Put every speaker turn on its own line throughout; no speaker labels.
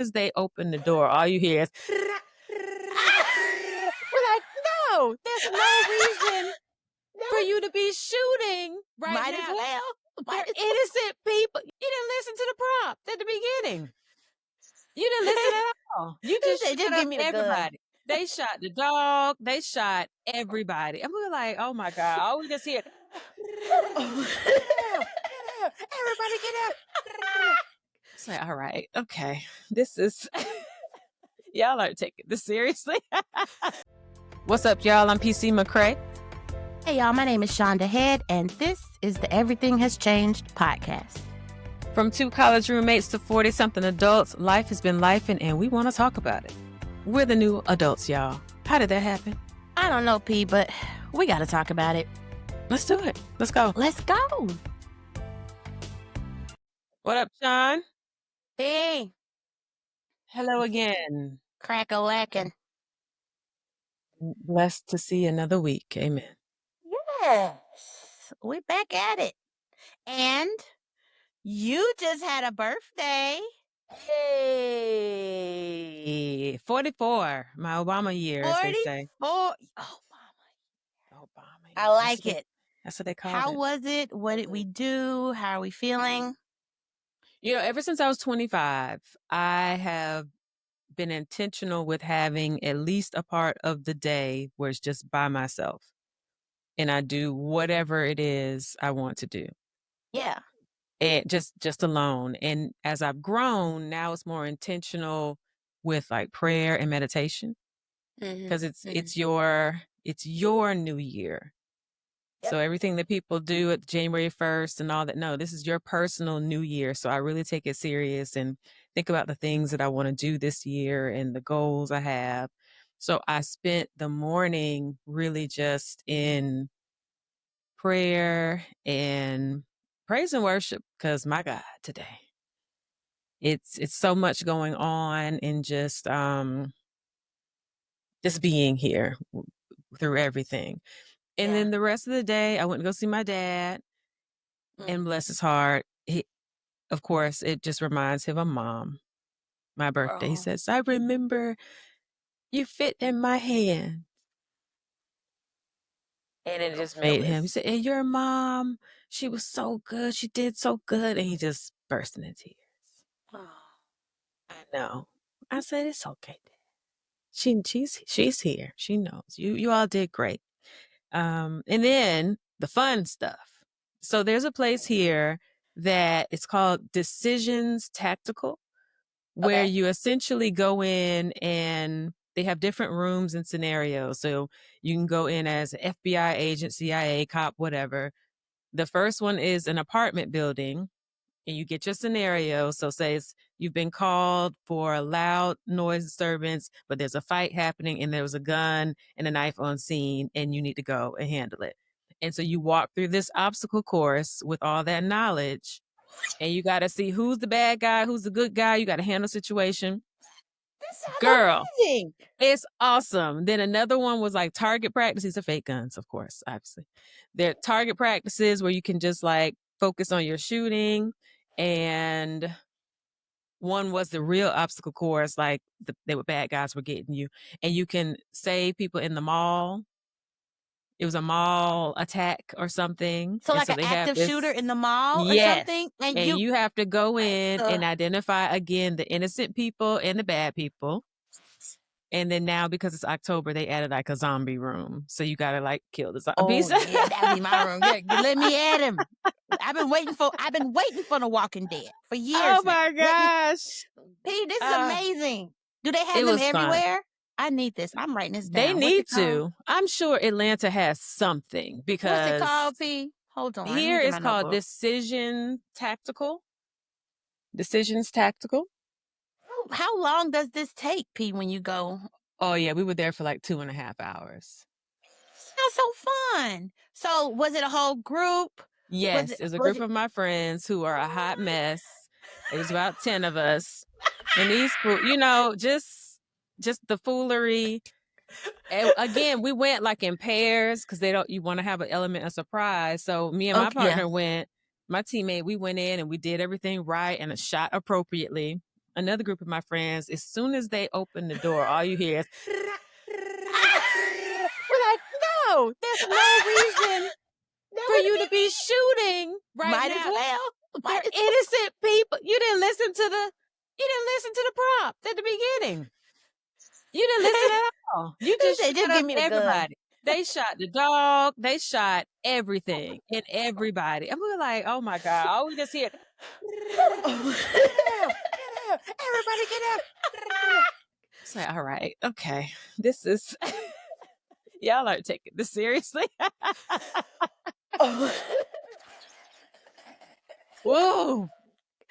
as they open the door, all you hear is, we're like, no, there's no reason for you to be shooting right
Might
now.
as well.
They're innocent people. You didn't listen to the prompt at the beginning. You didn't listen at all. You just
Just
shot
give
up
me the gun.
everybody. They shot the dog. They shot everybody. And we were like, oh my God. All we just hear, get out. Everybody get out. It's like, all right, okay. This is, y'all aren't taking this seriously. What's up, y'all? I'm PC McCray.
Hey, y'all. My name is Shaunda Head, and this is the Everything Has Changed podcast.
From 2 college roommates to 40-something adults, life has been lifing, and we want to talk about it. We're the new adults, y'all. How did that happen?
I don't know, P, but we got to talk about it.
Let's do it. Let's go.
Let's go.
What up, Shaun?
Hey.
Hello again.
Crack-a-lackin'.
Blessed to see another week. Amen.
Yes. We're back at it. And you just had a birthday.
Hey, 44. My Obama year, as they say.
44.
Obama year.
I like it.
That's what they call it.
How was it? What did we do? How are we feeling?
You know, ever since I was 25, I have been intentional with having at least a part of the day where it's just by myself. And I do whatever it is I want to do.
Yeah.
And just alone. And as I've grown, now it's more intentional with like prayer and meditation. Because it's your new year. Yep. So everything that people do at January 1st and all that, no, this is your personal new year. So I really take it serious and think about the things that I want to do this year and the goals I have. So I spent the morning really just in prayer and praise and worship, because my God, today it's so much going on, and just being here through everything. And then the rest of the day, I went to go see my dad, and bless his heart, of course, it just reminds him of Mom. My birthday. He says, I remember you fit in my hand. And it just made him, he said, and your mom, she was so good. She did so good. And he just burst into tears. Oh, I know. I said, it's okay, Dad. She's here. She knows. You all did great. And then the fun stuff. So there's a place here that it's called Decisions Tactical, where you essentially go in and they have different rooms and scenarios. So you can go in as an FBI agent, CIA, cop, whatever. The first one is an apartment building, and you get your scenario. So say you've been called for a loud noise disturbance, but there's a fight happening and there was a gun and a knife on scene and you need to go and handle it. And so you walk through this obstacle course with all that knowledge, and you got to see who's the bad guy, who's the good guy. You got to handle the situation. Girl, amazing. It's awesome. Then another one was like target practice. These are fake guns, of course, obviously. They're target practices where you can just like focus on your shooting. And one was the real obstacle course, like they were bad guys were getting you. And you can save people in the mall. It was a mall attack or something.
So like an active shooter in the mall or something?
And you have to go in and identify, again, the innocent people and the bad people. And then now, because it's October, they added like a zombie room. So you got to like kill the zombies.
Oh, yeah, that'd be my room. Yeah, let me add him. I've been waiting for The Walking Dead for years.
Oh my gosh.
P, this is amazing. Do they have them everywhere? Fun. I need this. I'm writing this down.
They need to. I'm sure Atlanta has something, because
what's it called, P? Hold on.
Here it's called Decisions Tactical. Decisions Tactical.
How long does this take, P, when you go?
Oh yeah, we were there for like 2.5 hours.
Sounds so fun. So was it a whole group?
Yes, it was a group of my friends who are a hot mess. It was about 10 of us. And these, you know, just the foolery. And again, we went like in pairs, because you want to have an element of surprise. So me and my partner went, my teammate, we went in and we did everything right and shot appropriately. another group of my friends, as soon as they open the door, all you hear is we're like, no, there's no reason for you to be shooting right
Might
now.
as well.
They're innocent people. You didn't listen to the prompt at the beginning. You didn't listen at all. You just
They just
shot up
give me the
everybody. They shot the dog. They shot everything and everybody. And we were like, oh my God. All we just hear, get out. Everybody get out. It's like, all right, okay. This is y'all aren't taking this seriously. Whoa.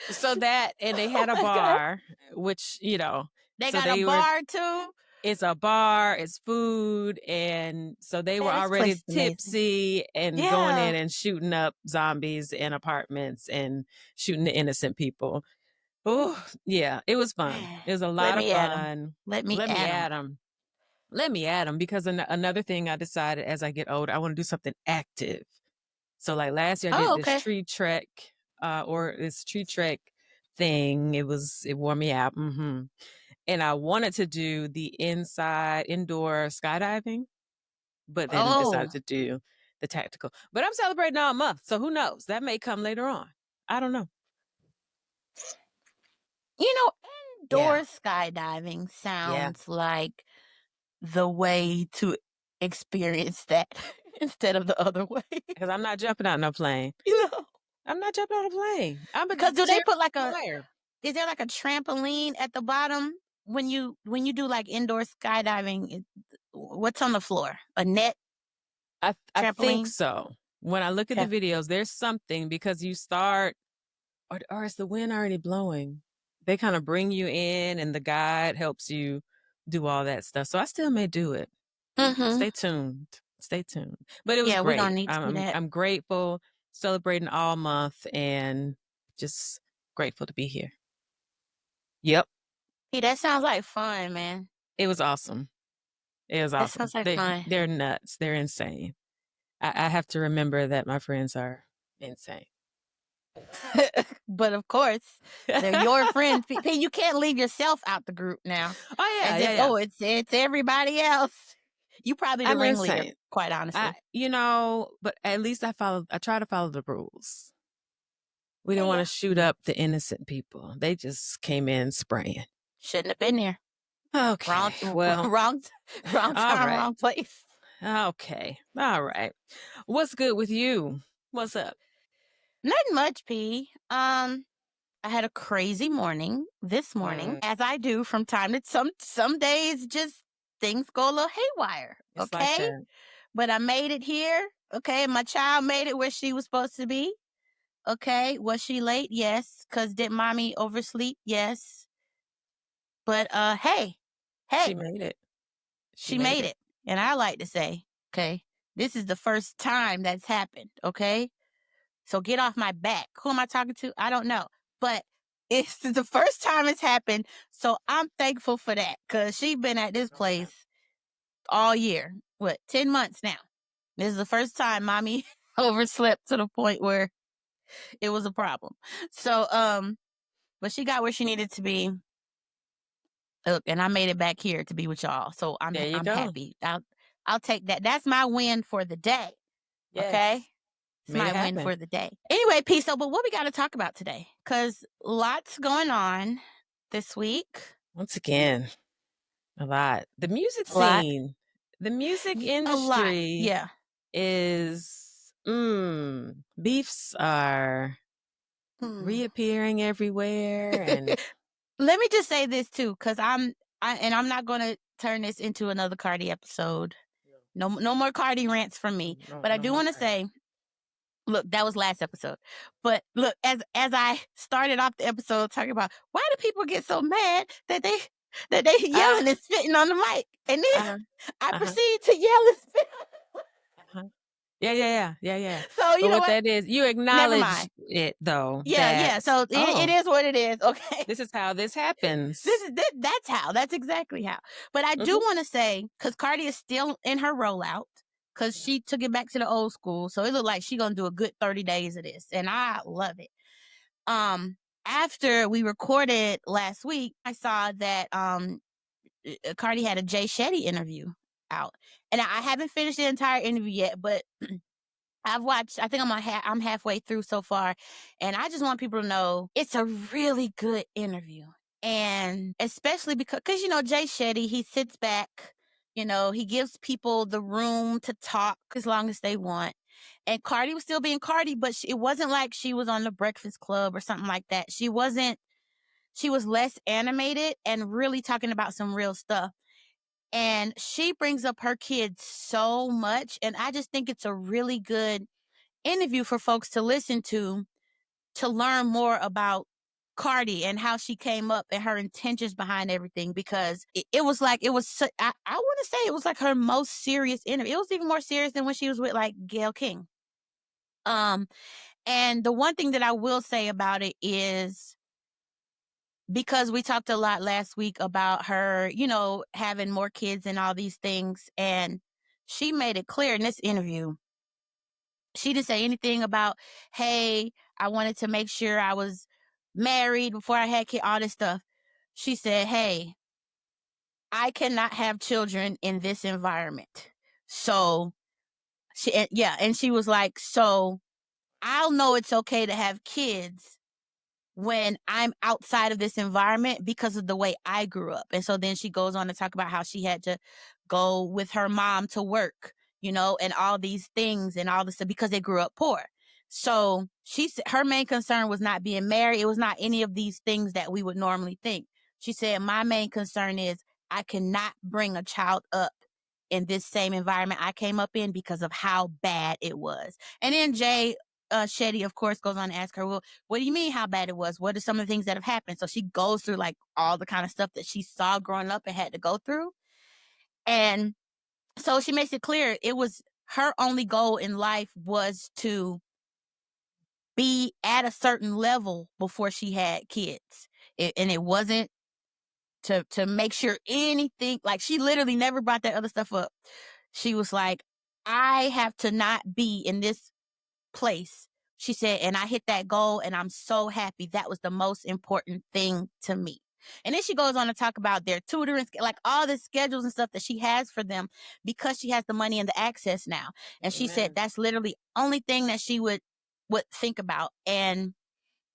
So that, and they had a bar, which,
they
so
got a bar too.
It's a bar, it's food, and so they were already tipsy and going in and shooting up zombies in apartments and shooting the innocent people. Oh, yeah, it was fun. It was a lot of fun.
Let me add them.
Let me add them, because another thing I decided as I get older, I want to do something active. So like last year I did this tree trek, thing. It wore me out. Mm-hmm. And I wanted to do the indoor skydiving, but then decided to do the tactical. But I'm celebrating all month, so who knows? That may come later on. I don't know.
Indoor skydiving sounds like the way to experience that instead of the other way.
Because I'm not jumping out no plane. I'm not jumping out a plane.
Because do they put is there like a trampoline at the bottom when you do like indoor skydiving? What's on the floor? A net?
I think so. When I look at the videos, there's something, because you start, or is the wind already blowing? They kind of bring you in and the guide helps you do all that stuff. So I still may do it. Mm-hmm. Stay tuned. But it was great.
We don't need to do that.
I'm grateful, celebrating all month, and just grateful to be here. Yep.
Hey, that sounds like fun, man.
It was awesome.
That sounds like fun.
They're nuts. They're insane. I have to remember that my friends are insane.
But of course, they're your friends. You can't leave yourself out the group now.
Oh yeah,
Oh, it's everybody else. You probably the ringleader, quite honestly.
But at least I try to follow the rules. We didn't want to shoot up the innocent people. They just came in spraying.
Shouldn't have been there.
Okay.
Wrong time, wrong place.
Okay. All right. What's good with you? What's up?
Nothing much, P. I had a crazy morning this morning, as I do from time to some days. Just things go a little haywire.
It's
okay,
like that.
But I made it here. Okay, my child made it where she was supposed to be. Okay, was she late? Yes. Cause did mommy oversleep? Yes. But hey,
she made it.
She made it, and I like to say, okay, this is the first time that's happened. Okay. So get off my back. Who am I talking to? I don't know. But it's the first time it's happened. So I'm thankful for that, because she's been at this place all year. 10 months now. This is the first time mommy overslept to the point where it was a problem. So, but she got where she needed to be. Look, and I made it back here to be with y'all. So I'm happy. I'll take that. That's my win for the day. Yes. Okay. It's my win for the day. Anyway, peace. But what we got to talk about today? Because lots going on this week.
Once again, a lot. The music scene, the music industry is, beefs are reappearing everywhere. And
let me just say this too, because I'm not going to turn this into another Cardi episode. No more Cardi rants from me. But I do want to say, look, that was last episode. But look, as I started off the episode talking about why do people get so mad that they yelling and spitting on the mic, and then I proceed to yell and spit.
Yeah.
So you know what
that is? You acknowledge it though.
Yeah. So it is what it is. Okay.
This is how this happens.
That's exactly how. But I do want to say, because Cardi is still in her rollout, because she took it back to the old school. So it looked like she's gonna do a good 30 days of this, and I love it. after we recorded last week, I saw that Cardi had a Jay Shetty interview out, and I haven't finished the entire interview yet, but I've watched. I think I'm halfway through so far, and I just want people to know it's a really good interview, and especially because Jay Shetty, he sits back, he gives people the room to talk as long as they want, and Cardi was still being Cardi, but it wasn't like she was on the Breakfast Club or something like that. She wasn't. She was less animated and really talking about some real stuff. And she brings up her kids so much. And I just think it's a really good interview for folks to listen to learn more about Cardi and how she came up and her intentions behind everything. Because it was like, I want to say it was like her most serious interview. It was even more serious than when she was with like Gayle King. And the one thing that I will say about it is, because we talked a lot last week about her, having more kids and all these things. And she made it clear in this interview, she didn't say anything about, hey, I wanted to make sure I was married before I had kids, all this stuff. She said, hey, I cannot have children in this environment. So and she was like, so I'll know it's okay to have kids when I'm outside of this environment because of the way I grew up. And so then she goes on to talk about how she had to go with her mom to work, and all these things and all this stuff because they grew up poor. So her main concern was not being married. It was not any of these things that we would normally think. She said, my main concern is I cannot bring a child up in this same environment I came up in because of how bad it was. And then Jay Shetty, of course, goes on to ask her, well, what do you mean how bad it was? What are some of the things that have happened? So she goes through like all the kind of stuff that she saw growing up and had to go through. And so she makes it clear it was her only goal in life was to be at a certain level before she had kids. And it wasn't to make sure anything, like she literally never brought that other stuff up. She was like, I have to not be in this place. She said, and I hit that goal and I'm so happy. That was the most important thing to me. And then she goes on to talk about their tutoring, like all the schedules and stuff that she has for them because she has the money and the access now. And she said that's literally only thing that she would think about. And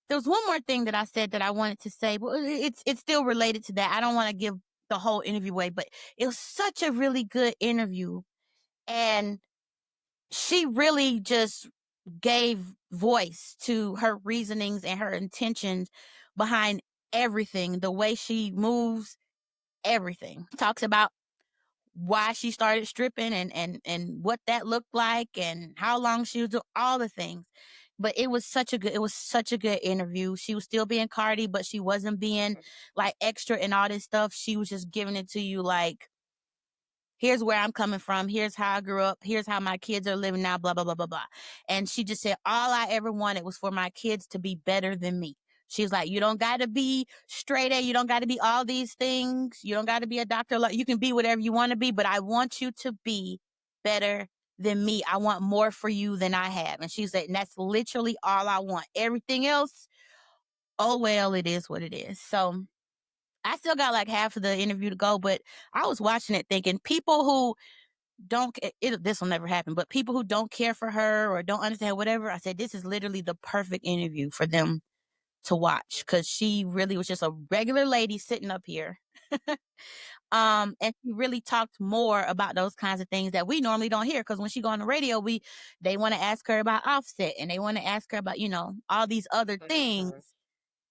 there was one more thing that I said that I wanted to say, but it's still related to that. I don't want to give the whole interview away, but it was such a really good interview. And she really just gave voice to her reasonings and her intentions behind everything, the way she moves, everything. Talks about why she started stripping and what that looked like and how long she was doing all the things. But it was such a good interview. She was still being Cardi, but she wasn't being like extra and all this stuff. She was just giving it to you like, here's where I'm coming from. Here's how I grew up. Here's how my kids are living now, blah, blah, blah, blah, blah. And she just said, all I ever wanted was for my kids to be better than me. She's like, you don't got to be straight A. You don't got to be all these things. You don't got to be a doctor. You can be whatever you want to be, but I want you to be better than me. I want more for you than I have. And she's like, and that's literally all I want. Everything else, oh, well, it is what it is. So I still got like half of the interview to go, but I was watching it thinking people who this will never happen, but people who don't care for her or don't understand whatever, I said, this is literally the perfect interview for them to watch because she really was just a regular lady sitting up here. And she really talked more about those kinds of things that we normally don't hear because when she go on the radio, they want to ask her about Offset and they want to ask her about, all these other things.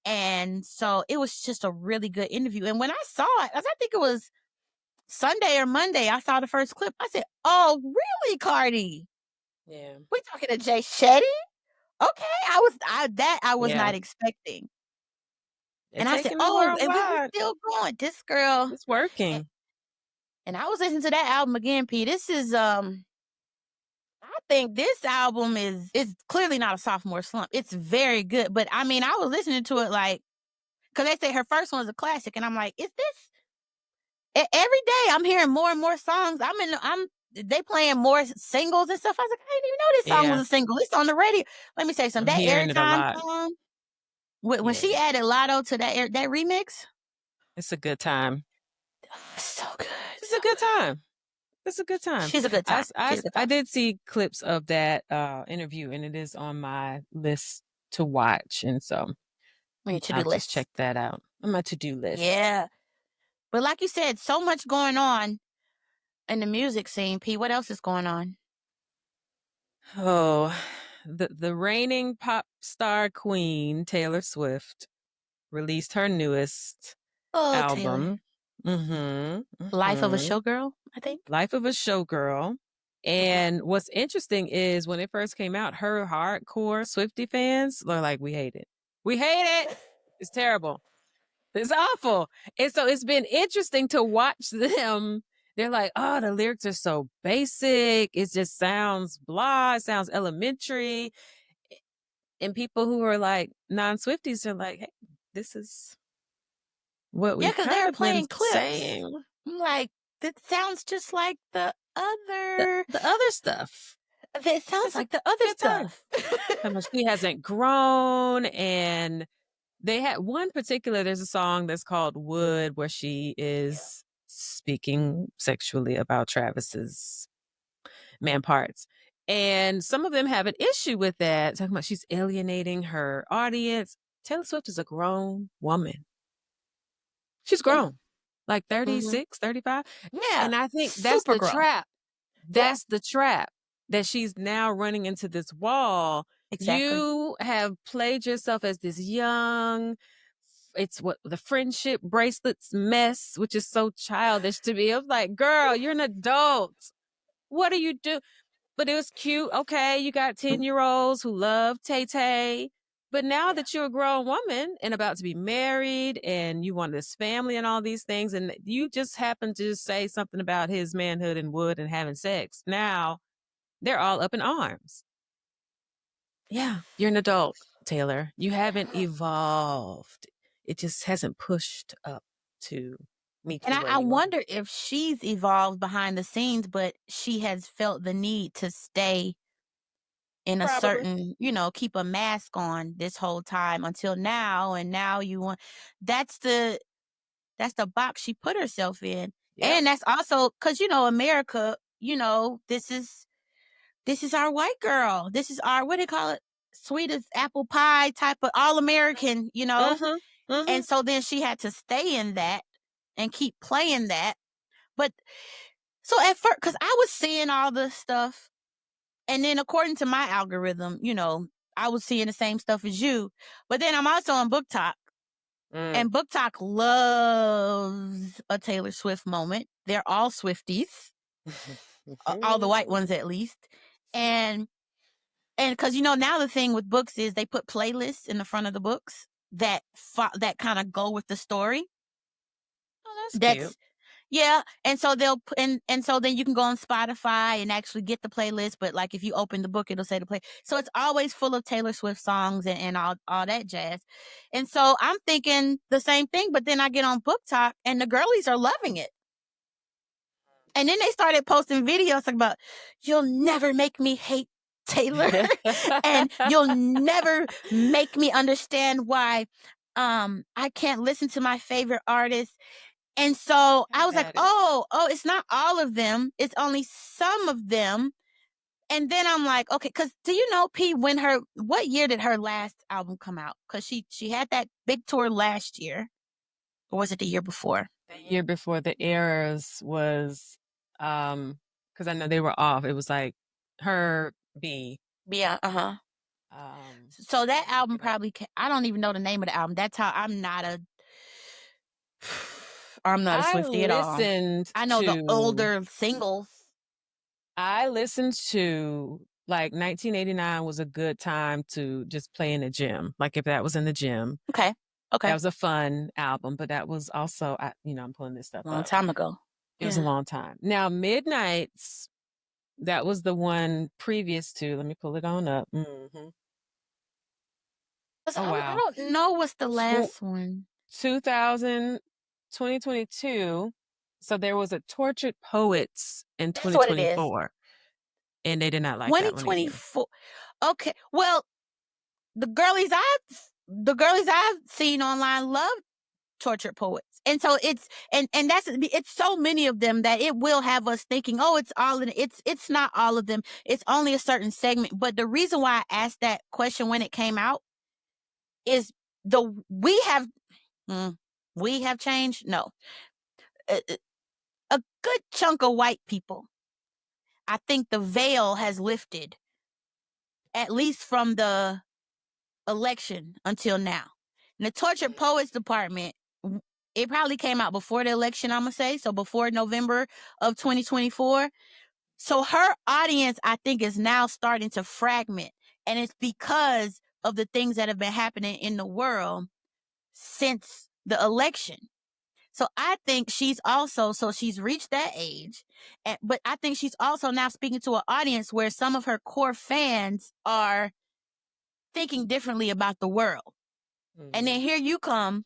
And so it was just a really good interview. And when I saw it, I think it was Sunday or Monday, I saw the first clip. I said, oh, really, Cardi?
Yeah.
We talking to Jay Shetty? Okay. I was not expecting. And I said, oh, and we were still going. This girl.
It's working.
And I was listening to that album again, P. This is, I think this album is clearly not a sophomore slump. It's very good. But I mean, I was listening to it like, because they say her first one was a classic. And I'm like, is this? Every day I'm hearing more and more songs. They playing more singles and stuff. I was like, I didn't even know this song was a single. It's on the radio. Let me say something. That Airtime song. When she added Lotto to that remix,
it's a good time.
So good.
It's a good time. It's a good time.
She's a good time.
I did see clips of that interview, and it is on my list to watch, and so I'll just check that out on my to-do list.
Yeah, but like you said, so much going on in the music scene. P, what else is going on?
Oh, the reigning pop star queen Taylor Swift released her newest album.
Life of a Showgirl, I think.
Life of a Showgirl. And what's interesting is when it first came out, her hardcore Swiftie fans were like, we hate it. We hate it. It's terrible. It's awful. And so it's been interesting to watch them. They're like, oh, the lyrics are so basic. It just sounds blah. It sounds elementary. And people who are like non-Swifties are like, hey, this is what we kind
they're
of
playing
been
clips.
saying.
I'm like, that sounds just like the other
stuff.
It sounds like the other stuff.
How much she hasn't grown, and they had one particular. There's a song that's called "Wood" where she is speaking sexually about Travis's man parts, and some of them have an issue with that, talking about she's alienating her audience. Taylor Swift is a grown woman. She's grown, like 36, 35.
Yeah,
and I think that's the trap. That's the trap, that she's now running into this wall. Exactly. You have played yourself as this young, it's what the friendship bracelets mess, which is so childish to me. I was like, girl, you're an adult. What do you do? But it was cute. Okay, you got 10-year-olds who love Tay-Tay. But now that you're a grown woman and about to be married and you want this family and all these things, and you just happen to say something about his manhood and wood and having sex, now they're all up in arms. Yeah, you're an adult, Taylor. You haven't evolved. It just hasn't pushed up to meet you.
And I wonder if she's evolved behind the scenes, but she has felt the need to stay in a certain, keep a mask on this whole time until now. And now you want, that's the box she put herself in. Yep. And that's also because, America, this is our white girl. This is our, what do they call it? Sweet as apple pie type of all American, And so then she had to stay in that and keep playing that. But so at first, because I was seeing all the stuff, and then according to my algorithm, I was seeing the same stuff as you. But then I'm also on Book Talk, and Book Talk loves a Taylor Swift moment. They're all Swifties, all the white ones at least, and because now the thing with books is they put playlists in the front of the books that kind of go with the story.
Oh, that's cute.
Yeah, and so they'll and so then you can go on Spotify and actually get the playlist. But like if you open the book, it'll say the play. So it's always full of Taylor Swift songs and all that jazz. And so I'm thinking the same thing. But then I get on Book Talk and the girlies are loving it. And then they started posting videos about, you'll never make me hate Taylor, and you'll never make me understand why I can't listen to my favorite artist. And so I was like, oh, it's not all of them. It's only some of them. And then I'm like, okay, because do you know, P, what year did her last album come out? Because she had that big tour last year. Or was it the year before?
The year before. The Eras was, because I know they were off. It was like her, B.
Yeah, so that album probably, I don't even know the name of the album. That's how I'm not a Swiftie at all. I know the older singles.
I listened to, like, 1989 was a good time to just play in the gym. Like if that was in the gym.
Okay.
That was a fun album, but that was also, I'm pulling this stuff
up. Long time ago.
It was a long time. Now, Midnights, that was the one previous to, let me pull it on up. Mm-hmm.
Oh, wow. I don't know what's the last one.
2022. So there was a Tortured Poets in 2024. And they did not like
2024. Okay. Well, the girlies the girlies I've seen online love tortured poets. And so it's so many of them that it will have us thinking, oh, it's not all of them. It's only a certain segment. But the reason why I asked that question when it came out is we have changed. No, a good chunk of white people, I think the veil has lifted, at least from the election until now. And the Tortured Poets Department, it probably came out before the election, I'm going to say, so before November of 2024. So her audience, I think, is now starting to fragment. And it's because of the things that have been happening in the world since the election. So I think she's reached that age, but I think she's also now speaking to an audience where some of her core fans are thinking differently about the world. Mm-hmm. And then here you come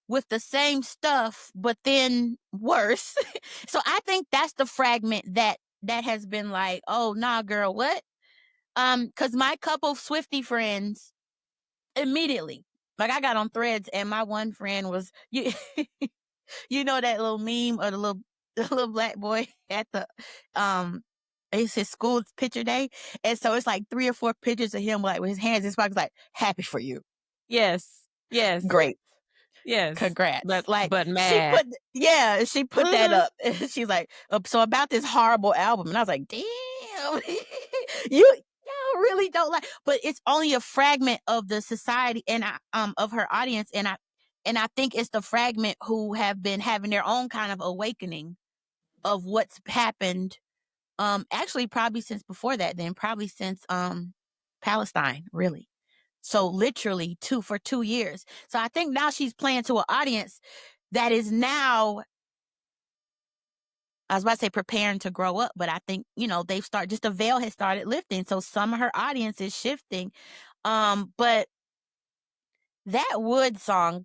with the same stuff, but then worse. So I think that's the fragment that has been like, oh, nah, girl, what? Because my couple of Swiftie friends immediately, like I got on Threads and my one friend was, you know that little meme of the little black boy at the it's his school picture day, and so it's like 3 or 4 pictures of him like with his hands in his pockets, like happy for you.
Yes,
great,
yes,
congrats.
But mad.
She put that up. She's like, so about this horrible album, and I was like, damn, y'all really don't like. But it's only a fragment of the society and of her audience, and I think it's the fragment who have been having their own kind of awakening of what's happened. Actually, probably since before that, then probably since Palestine, really. So literally 2 years. So I think now she's playing to an audience that is now, I was about to say preparing to grow up, but I think, just the veil has started lifting. So some of her audience is shifting. But that Wood song,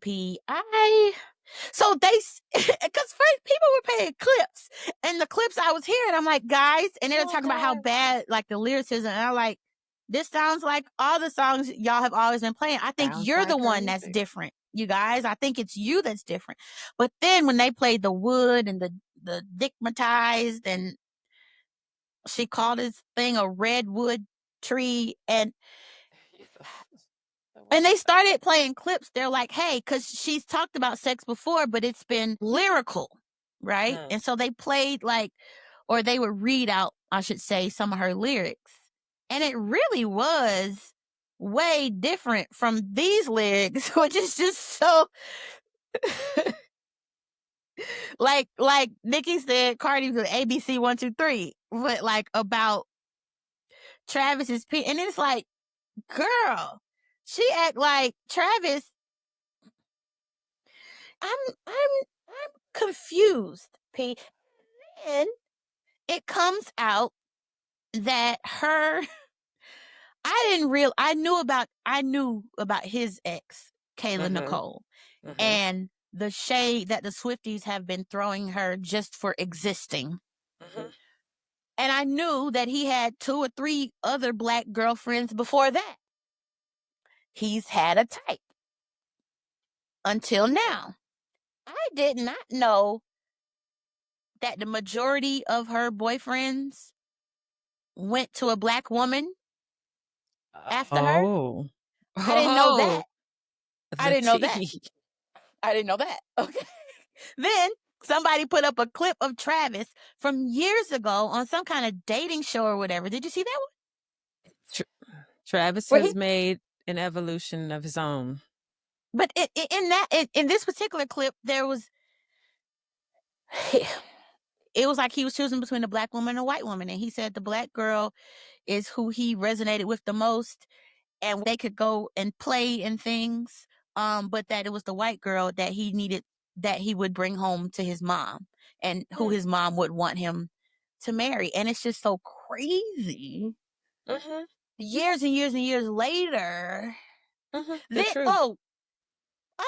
so because first people were playing clips, and the clips I was hearing, I'm like, guys, and they're talking about how bad, like, the lyricism, and I'm like, this sounds like all the songs y'all have always been playing. I think you're the one that's different, you guys. I think it's you that's different. But then when they played the Wood and the Dickmatized, and she called this thing a redwood tree, and they started playing clips. They're like, hey, because she's talked about sex before, but it's been lyrical, right? Mm. And so they played or they would read out, I should say, some of her lyrics. And it really was way different from these lyrics, which is just so... like Nikki said, Cardi was ABC 1, 2, 3, but about Travis's... And it's like, girl, she act like Travis... I'm confused, P. And it comes out that I knew about his ex, Kayla Nicole, and the shade that the Swifties have been throwing her just for existing. And I knew that he had 2 or 3 other black girlfriends before that. He's had a type. Until now. I did not know that the majority of her boyfriends went to a black woman after her. I didn't know that. I didn't know that. Okay. Then somebody put up a clip of Travis from years ago on some kind of dating show or whatever. Did you see that one?
Travis has made an evolution of his own.
But in this particular clip, there was... it was like he was choosing between a black woman and a white woman. And he said the black girl is who he resonated with the most, and they could go and play and things. But that it was the white girl that he needed, that he would bring home to his mom, and who his mom would want him to marry. And it's just so crazy. Years and years and years later.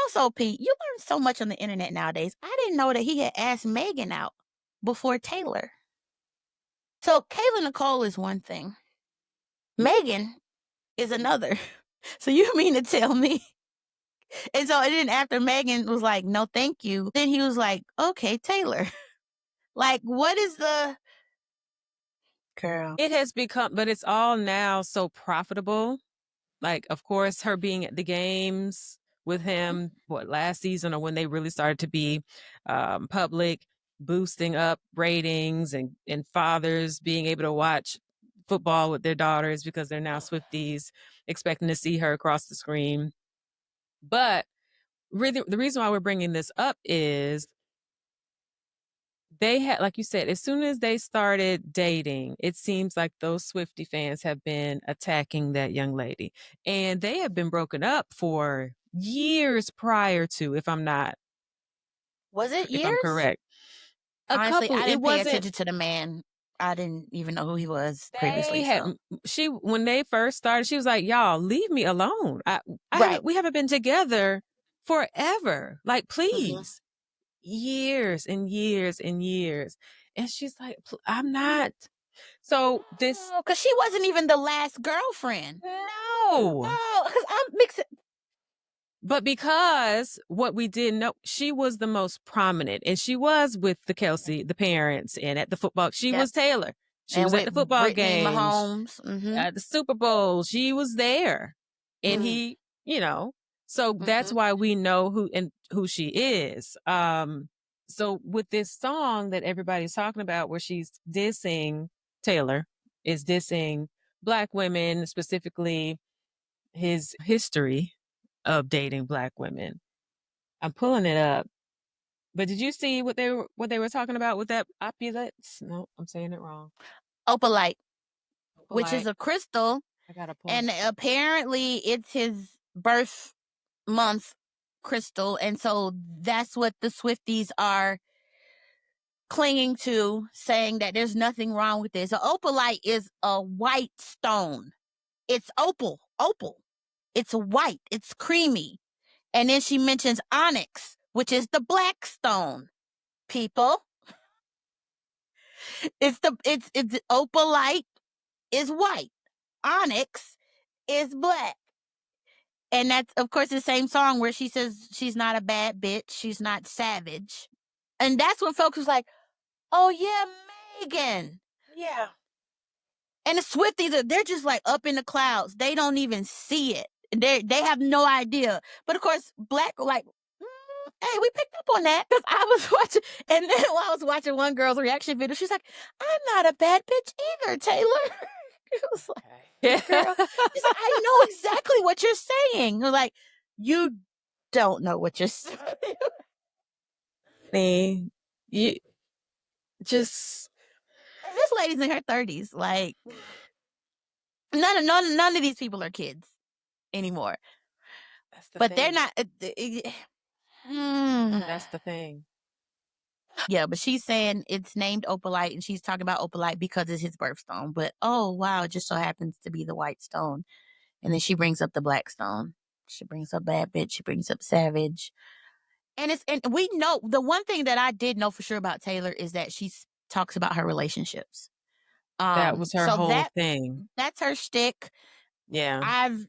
Also, Pete, you learn so much on the internet nowadays. I didn't know that he had asked Megan out before Taylor. So Kayla Nicole is one thing. Megan is another. So you mean to tell me? And so and then after Megan was like, no, thank you. Then he was like, okay, Taylor. Like, what is the girl?
It has become, but it's all now so profitable. Like, of course, her being at the games with him, last season or when they really started to be public, boosting up ratings and fathers being able to watch football with their daughters because they're now Swifties, expecting to see her across the screen. But really, the reason why we're bringing this up is they had, like you said, as soon as they started dating, it seems like those Swiftie fans have been attacking that young lady. And they have been broken up for years prior to, if I'm
years?
correct.
Honestly, I
It
didn't pay
wasn't,
attention to the man. I didn't even know who he was
they
previously.
had,
So
when they first started, she was like, y'all, leave me alone.
right.
We haven't been together forever. Like,
Mm-hmm.
please. Years and years and years. And she's like, I'm not. So this,
because she wasn't even the last girlfriend.
no.
Oh, because I'm mixing.
But because what we didn't know, she was the most prominent, and she was with the Kelsey, the parents, and at the football. She
Yep.
was Taylor. She
And
was at
with
the football
Brittany
games,
Mahomes. Mm-hmm.
at the Super Bowl. She was there, and he, so that's why we know who she is. So with this song that everybody's talking about, where she's dissing Taylor, is dissing Black women, specifically his history of dating Black women. I'm pulling it up. But did you see what they were talking about with that opulence? No, I'm saying it wrong.
Opalite, which is
Opalite.
a crystal,
I gotta pull
and
it.
apparently it's his birth month crystal, and so that's what the Swifties are clinging to, saying that there's nothing wrong with this. So opalite is a white stone. It's opal. It's white. It's creamy. And then she mentions onyx, which is the black stone. People, it's opalite is white. Onyx is black. And that's, of course, the same song where she says she's not a bad bitch. She's not savage. And that's when folks was like, oh, yeah, Megan.
Yeah.
And the Swifties, they're just like up in the clouds. They don't even see it. They have no idea. But of course, Black were like, hey, we picked up on that because I was watching. And then while I was watching one girl's reaction video, she's like, I'm not a bad bitch either, Taylor. It was like,
Yeah.
girl, she's like, I know exactly what you're saying. You're like, you don't know what you're saying.
You just
This lady's in her 30s. Like, none of these people are kids anymore.
that's the
But
thing.
they're not.
That's the thing.
Yeah, but she's saying it's named opalite, and she's talking about opalite because it's his birthstone. But oh wow, it just so happens to be the white stone. And then she brings up the black stone. She brings up bad bitch. She brings up savage. And we know the one thing that I did know for sure about Taylor is that she talks about her relationships.
That was her
So
whole thing.
that's her shtick.
Yeah.
I'm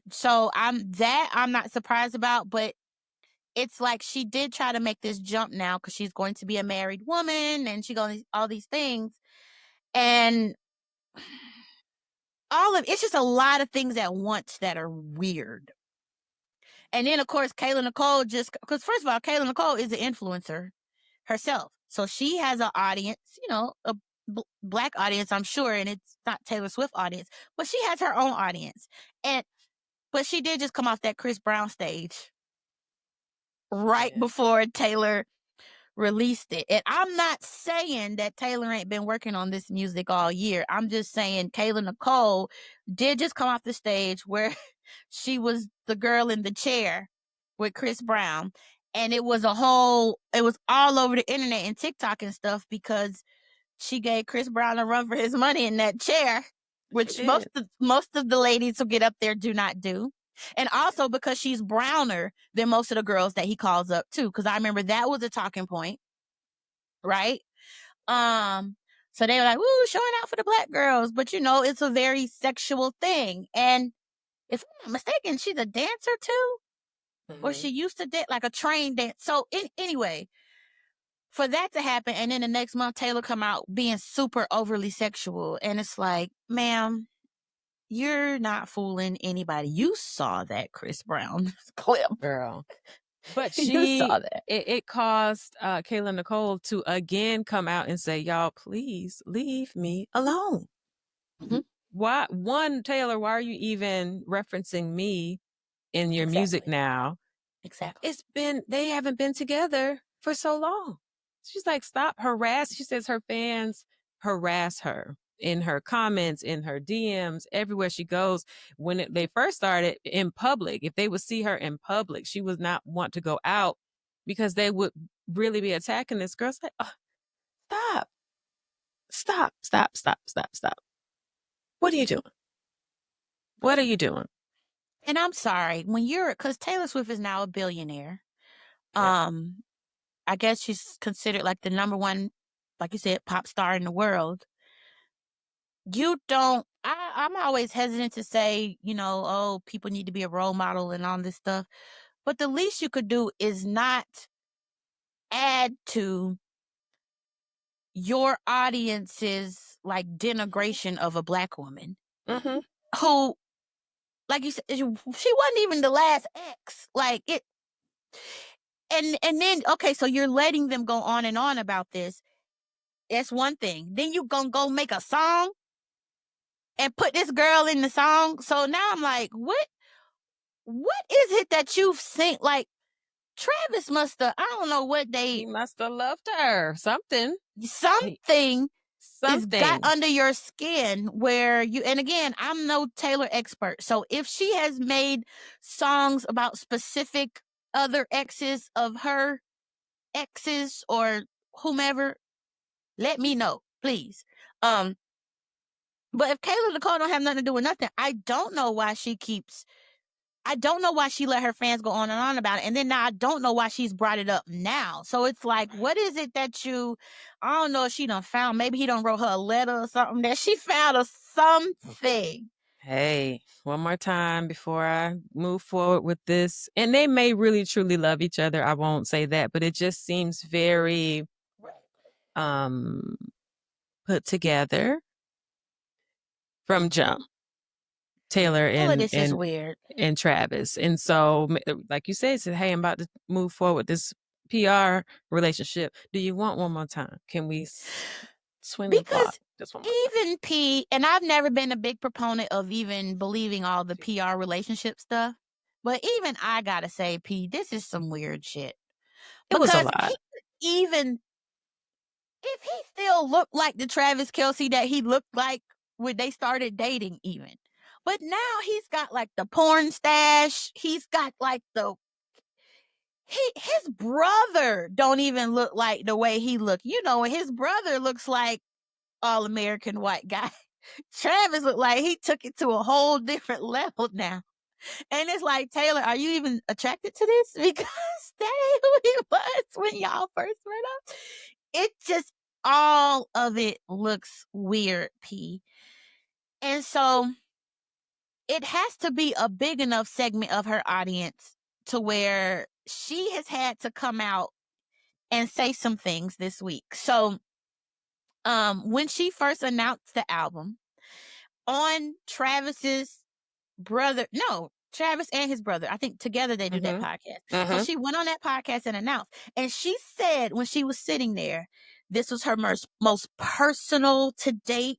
not surprised about, but it's like she did try to make this jump now because she's going to be a married woman and she going all these things, and it's just a lot of things at once that are weird. And then of course Kayla Nicole, just because first of all, Kayla Nicole is an influencer herself, so she has an audience, a black audience, I'm sure, and it's not Taylor Swift audience, but she has her own audience. But she did just come off that Chris Brown stage right before Taylor released it. And I'm not saying that Taylor ain't been working on this music all year. I'm just saying Kayla Nicole did just come off the stage where she was the girl in the chair with Chris Brown. And it was all over the internet and TikTok and stuff because she gave Chris Brown a run for his money in that chair, which most of the ladies who get up there do not do. And also because she's browner than most of the girls that he calls up too. Because I remember that was a talking point, right? So they were like, "Woo, showing out for the black girls," but it's a very sexual thing, and if I'm not mistaken, she's a dancer too, or she used to dance like a trained dance. So anyway, for that to happen, and then the next month Taylor come out being super overly sexual, and it's like, ma'am, you're not fooling anybody. You saw that Chris Brown clip,
girl. But
you saw that.
It caused Kayla Nicole to again come out and say, y'all, please leave me alone. Why, Taylor, why are you even referencing me in your music now?
Exactly.
They haven't been together for so long. She's like, stop harass. She says her fans harass her in her comments, in her DMs, everywhere she goes. When they first started in public, if they would see her in public, she would not want to go out because they would really be attacking this girl. It's like, oh, stop. What are you doing? What are you doing?
And I'm sorry, because Taylor Swift is now a billionaire. Yeah. I guess she's considered like the number one, like you said, pop star in the world. I'm always hesitant to say, oh, people need to be a role model and all this stuff. But the least you could do is not add to your audience's like denigration of a Black woman who, like you said, she wasn't even the last ex. Like it. And then, okay, so you're letting them go on and on about this. That's one thing. Then you gonna go make a song and put this girl in the song. So now I'm like, what is it that you've seen? Like, Travis must have, I don't know what
he must have loved her. Something
is got under your skin where and again, I'm no Taylor expert. So if she has made songs about specific other exes of her exes or whomever, let me know, please. But if Kayla Nicole don't have nothing to do with nothing, I don't know why she let her fans go on and on about it. And then now I don't know why she's brought it up now. So it's like, what is it that I don't know if she done found, maybe he done wrote her a letter or something, that she found or something.
Hey, one more time before I move forward with this. And they may really truly love each other. I won't say that, but it just seems very put together from jump. Taylor
This is weird.
And Travis. And so, like you said, hey, I'm about to move forward with this PR relationship. Do you want one more time? Can we swing the block?
Even P, and I've never been a big proponent of even believing all the PR relationship stuff, but even I gotta say, P, this is some weird shit.
It was a lot.
Even if he still looked like the Travis Kelce that he looked like when they started dating, even. But now he's got like the porn stash. He's got like his brother don't even look like the way he looked. His brother looks like all-American white guy. Travis looked like he took it to a whole different level now. And it's like, Taylor, are you even attracted to this? Because that ain't who he was when y'all first met up. It just, all of it looks weird, P. And so it has to be a big enough segment of her audience to where she has had to come out and say some things this week. So when she first announced the album on Travis and his brother, I think together they do that podcast. So she went on that podcast and announced, and she said when she was sitting there, this was her most personal to date.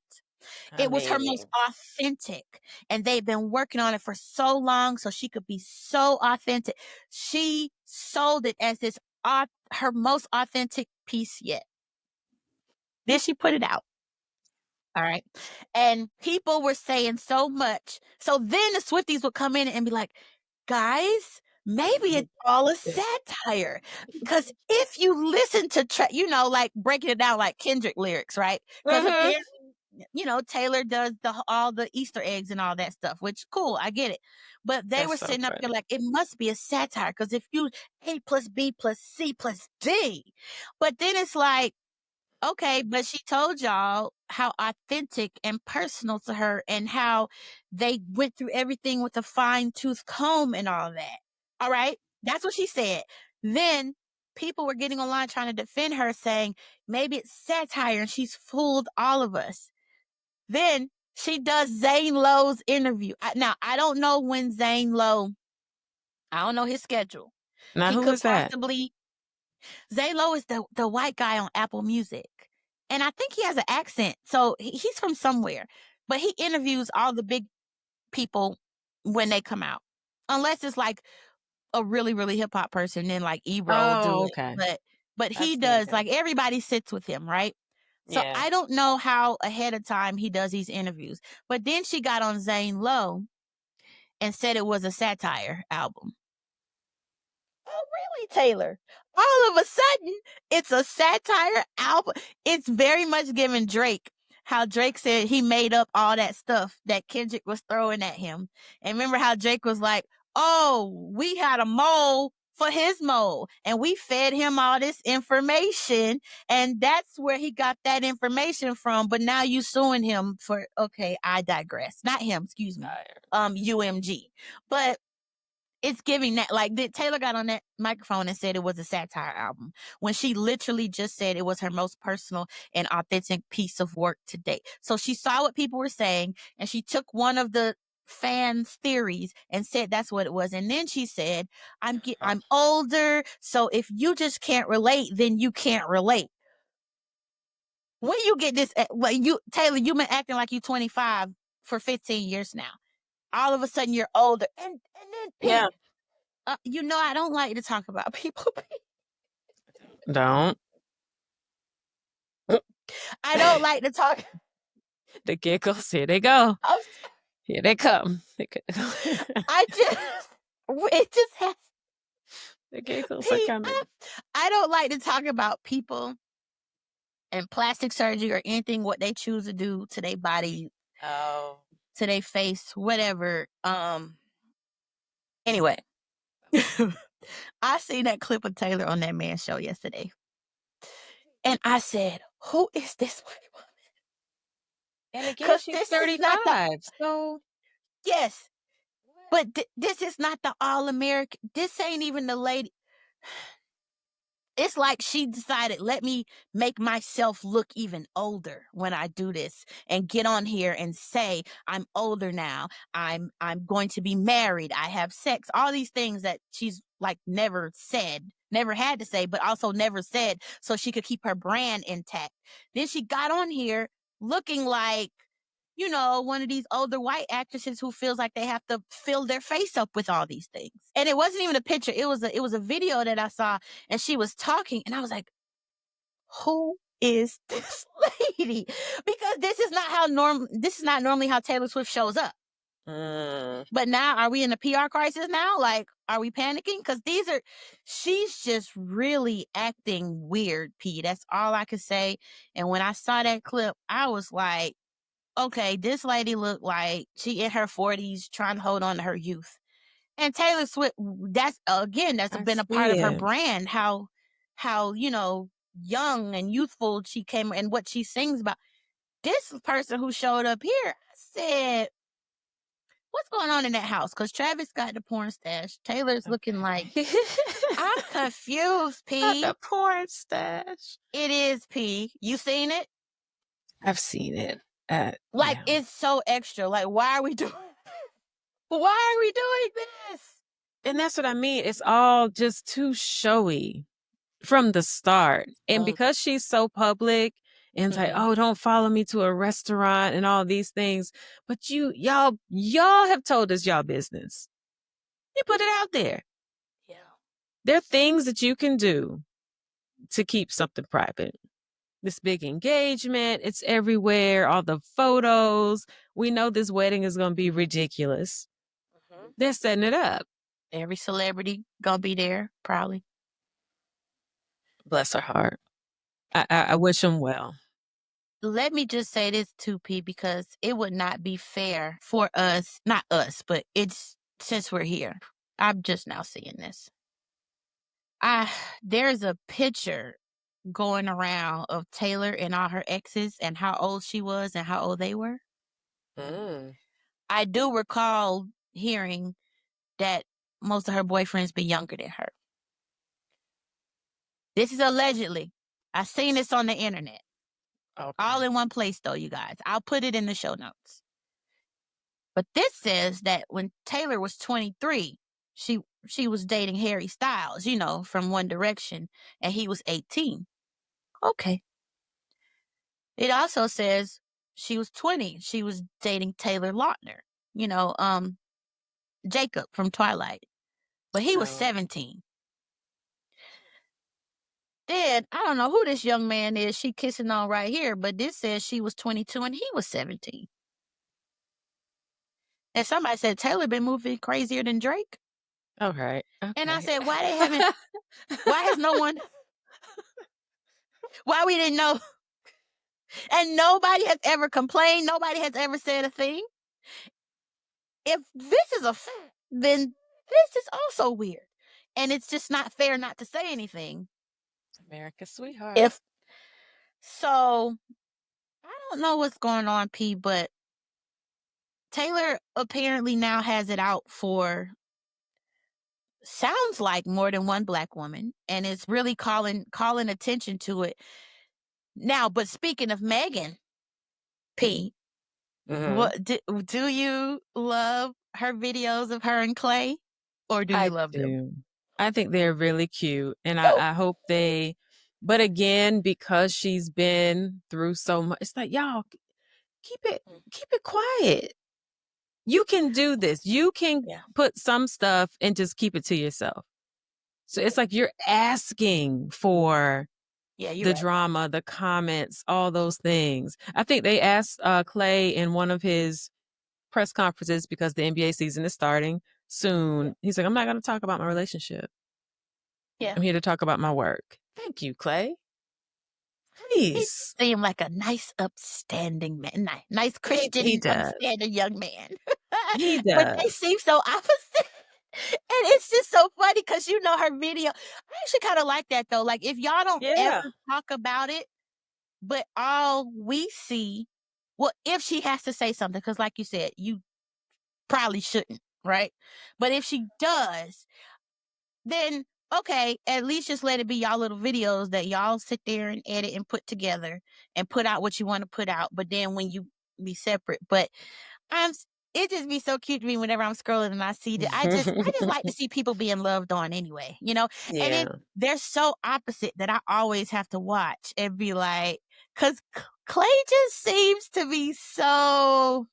It was her most authentic, and they've been working on it for so long so she could be so authentic. She sold it as her most authentic piece yet. Then she put it out. All right. And people were saying so much. So then the Swifties would come in and be like, guys, maybe it's all a satire. Because if you listen to, like breaking it down like Kendrick lyrics, right? Because apparently, Taylor does all the Easter eggs and all that stuff, which cool, I get it. But they were sitting up there like, it must be a satire because if you A plus B plus C plus D. But then it's like, Okay, but she told y'all how authentic and personal to her and how they went through everything with a fine-tooth comb and all that. All right? That's what she said. Then people were getting online trying to defend her, saying maybe it's satire and she's fooled all of us. Then she does Zane Lowe's interview. Now, I don't know when Zane Lowe, I don't know his schedule.
Now,
He
who
could
is that?
possibly, Zane Lowe is the white guy on Apple Music. And I think he has an accent. So he's from somewhere. But he interviews all the big people when they come out. Unless it's like a really, really hip hop person, then like Ebro will do
Oh,
it.
okay.
But
I've
he
seen
does,
him.
like, everybody sits with him, right? So
Yeah.
I don't know how ahead of time he does these interviews. But then she got on Zane Lowe and said it was a satire album. Oh, really, Taylor? All of a sudden, it's a satire album. It's very much giving Drake. How Drake said he made up all that stuff that Kendrick was throwing at him. And remember how Drake was like, oh, we had a mole for his mole. And we fed him all this information. And that's where he got that information from. But now you suing him for, okay, I digress. Not him, excuse me. UMG. But it's giving that, like, Taylor got on that microphone and said it was a satire album when she literally just said it was her most personal and authentic piece of work to date. So she saw what people were saying and she took one of the fans' theories and said that's what it was. And then she said, I'm older, so if you just can't relate, then you can't relate. When you get this, like, Taylor, you've been acting like you 25 for 15 years now. All of a sudden you're older, and then
Yeah.
I don't like to talk about people.
Don't.
I don't like to talk.
The giggles. Here they go.
I'm,
Here they come.
I just, it just has.
The giggles are coming.
I don't like to talk about people and plastic surgery or anything what they choose to do to their body,
Oh.
to their face, whatever. Anyway, I seen that clip of Taylor on that man's show yesterday, and I said, "Who is this white woman?"
And again,
Because
she's
this is not the
35. So
yes, but this is not the all American. This ain't even the lady. It's like she decided, let me make myself look even older when I do this and get on here and say I'm older now. I'm going to be married. I have sex. All these things that she's like never said, never had to say, but also never said so she could keep her brand intact. Then she got on here looking like, one of these older white actresses who feels like they have to fill their face up with all these things. And it wasn't even a picture. It was a video that I saw, and she was talking, and I was like, who is this lady? Because this is not normally how Taylor Swift shows up. But now, are we in a PR crisis now? Like, are we panicking? Because she's just really acting weird, P. That's all I could say. And when I saw that clip, I was like, okay, this lady looked like she in her 40s trying to hold on to her youth. And Taylor Swift, that's
I
been a part
see
of her
it.
brand, how young and youthful she came and what she sings about. This person who showed up here, I said, what's going on in that house? Because Travis got the porn stash. Taylor's looking like, I'm confused,
Not
P.
the porn stash.
It is, P. You seen it?
I've seen it.
Like,
Yeah.
it's so extra. Like, why are we doing this?
And that's what I mean. It's all just too showy from the start. And because she's so public and it's like, oh, don't follow me to a restaurant and all these things. But y'all have told us y'all business. You put it out there.
Yeah.
There are things that you can do to keep something private. This big engagement, it's everywhere, all the photos. We know this wedding is going to be ridiculous. They're setting it up.
Every celebrity gonna be there, probably.
Bless her heart. I wish them well.
Let me just say this too, P, because it would not be fair for us, not us, but it's since we're here. I'm just now seeing this. There's a picture going around of Taylor and all her exes and how old she was and how old they were. I do recall hearing that most of her boyfriends be younger than her. This is allegedly. I seen this on the internet.
Okay.
All in one place, though, you guys. I'll put it in the show notes. But this says that when Taylor was 23, she was dating Harry Styles, you know, from One Direction, and he was 18. Okay. It also says she was 20. She was dating Taylor Lautner, you know, Jacob from Twilight. But he was 17. Then, I don't know who this young man is she kissing on right here, but this says she was 22 and he was 17. And somebody said Taylor been moving crazier than Drake.
Okay.
And I said, why has no one, why we didn't know? And nobody has ever complained. Nobody has ever said a thing. If this is a fact, then this is also weird. And it's just not fair not to say anything.
America's sweetheart.
So, I don't know what's going on, P, but Taylor apparently now has it out for, sounds like, more than one Black woman, and it's really calling attention to it. Now, but speaking of Megan, P, what do you love her videos of her and Klay, or do you love them?
I think they're really cute, and I hope they. But again, because she's been through so much, it's like, y'all keep it quiet. You can do this. You can put some stuff and just keep it to yourself. So it's like you're asking for the drama, the comments, all those things. I think they asked Klay in one of his press conferences, because the NBA season is starting soon. He's like, I'm not going to talk about my relationship. I'm here to talk about my work. Thank you, Klay. Please.
He seemed like a nice, upstanding man. Nice Christian, upstanding young man.
He does.
But they seem so opposite. And it's just so funny because you know her video. I actually kind of like that though. Like if y'all don't ever talk about it, but all we see, well, if she has to say something, because like you said, you probably shouldn't, right? But if she does, then okay, at least just let it be y'all little videos that y'all sit there and edit and put together and put out what you want to put out. But then when you be separate, but it just be so cute to me whenever I'm scrolling and I see that. I just like to see people being loved on anyway, you know? And they're so opposite that I always have to watch and be like, because Klay just seems to be so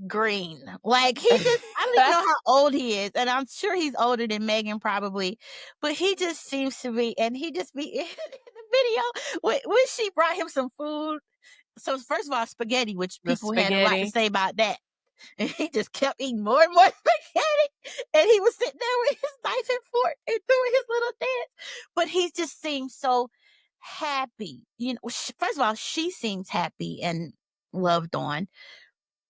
green. Like he just, I don't even know how old he is. And I'm sure he's older than Megan probably, but he just seems to be, and he just be in the video when she brought him some food. So first of all, spaghetti, which people had a lot to say about that. And he just kept eating more and more spaghetti. And he was sitting there with his knife and fork and doing his little dance. But he just seemed so happy. You know, first of all, she seems happy and loved on.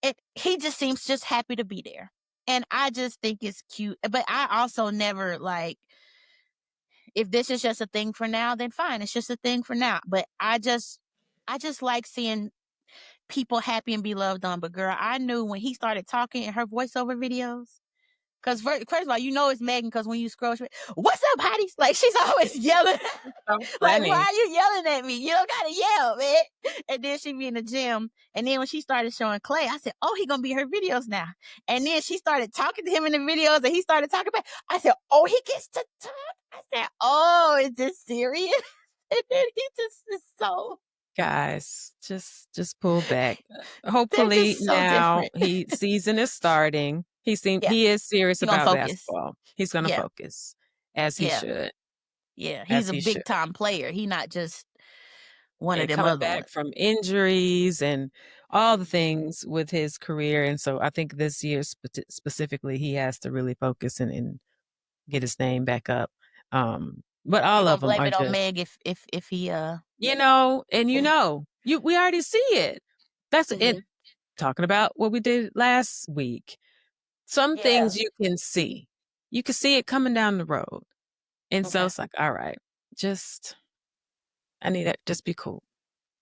And he just seems just happy to be there. And I just think it's cute. But I also never like, if this is just a thing for now, then fine. It's just a thing for now. But I just like seeing people happy and be loved on. But girl, I knew when he started talking in her voiceover videos, because first of all, you know it's Megan, because when you scroll, what's up, hotties? Like she's always yelling. Like, why are you yelling at me? You don't gotta yell, man. And then she be in the gym. And then when she started showing Klay, I said, oh, he gonna be in her videos now. And then she started talking to him in the videos and he started talking back. I said, oh, he gets to talk. I said, oh, is this serious? And then he just is so,
guys, just pull back. Hopefully
so
now season is starting. He is serious about basketball. He's gonna focus, as he should.
Yeah, he's a big time player. He not just one of them
coming
other
back
ones.
from injuries and all the things with his career. And so I think this year specifically, he has to really focus and get his name back up. But all of them
blame
are
it on Meg if he
you know, and we already see it. That's it. Talking about what we did last week. Some things you can see. You can see it coming down the road. And so it's like, all right, just I need that. Just be cool.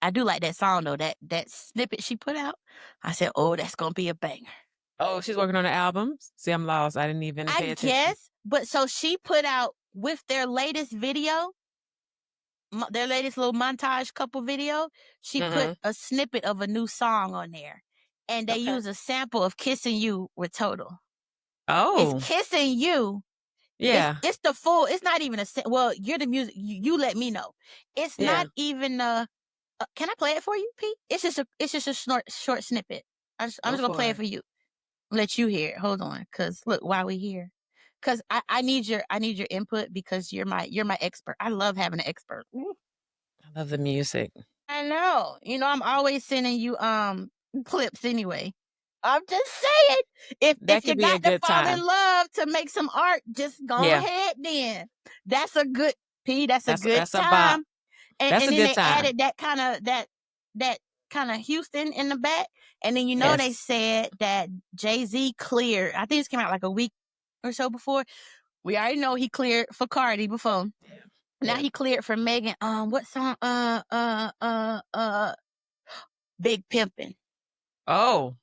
I do like that song though. That snippet she put out. I said, "Oh, that's gonna be a banger."
Oh, she's working on the albums. See, I'm lost. I didn't even pay
I
attention.
guess, but so she put out with their latest video, their latest little montage couple video. She put a snippet of a new song on there, and they use a sample of "Kissing You" with Total.
Oh,
It's "Kissing You."
yeah.
It's the full. It's not even a. Well, you're the music. You let me know. It's
Yeah.
not even a. Can I play it for you, Pete? It's just a short snippet. I'm just gonna play it for you. Let you hear it. Hold on, cause look, while we here, cause I need your input because you're my expert. I love having an expert.
I love the music.
I know. You know, I'm always sending you clips anyway. I'm just saying,
That
if you
could be a
got to
good
fall in
time.
love to make some art, just go
Yeah.
ahead then. That's a good That's a good
That's a bop.
time. And
That's a
then
good
they
time.
added that kind of Houston in the back. And then they
Yes.
said that Jay-Z cleared. I think this came out like a week or so before. We already know he cleared for Cardi before. Now he cleared for Megan. What song? Big Pimpin'.
Oh.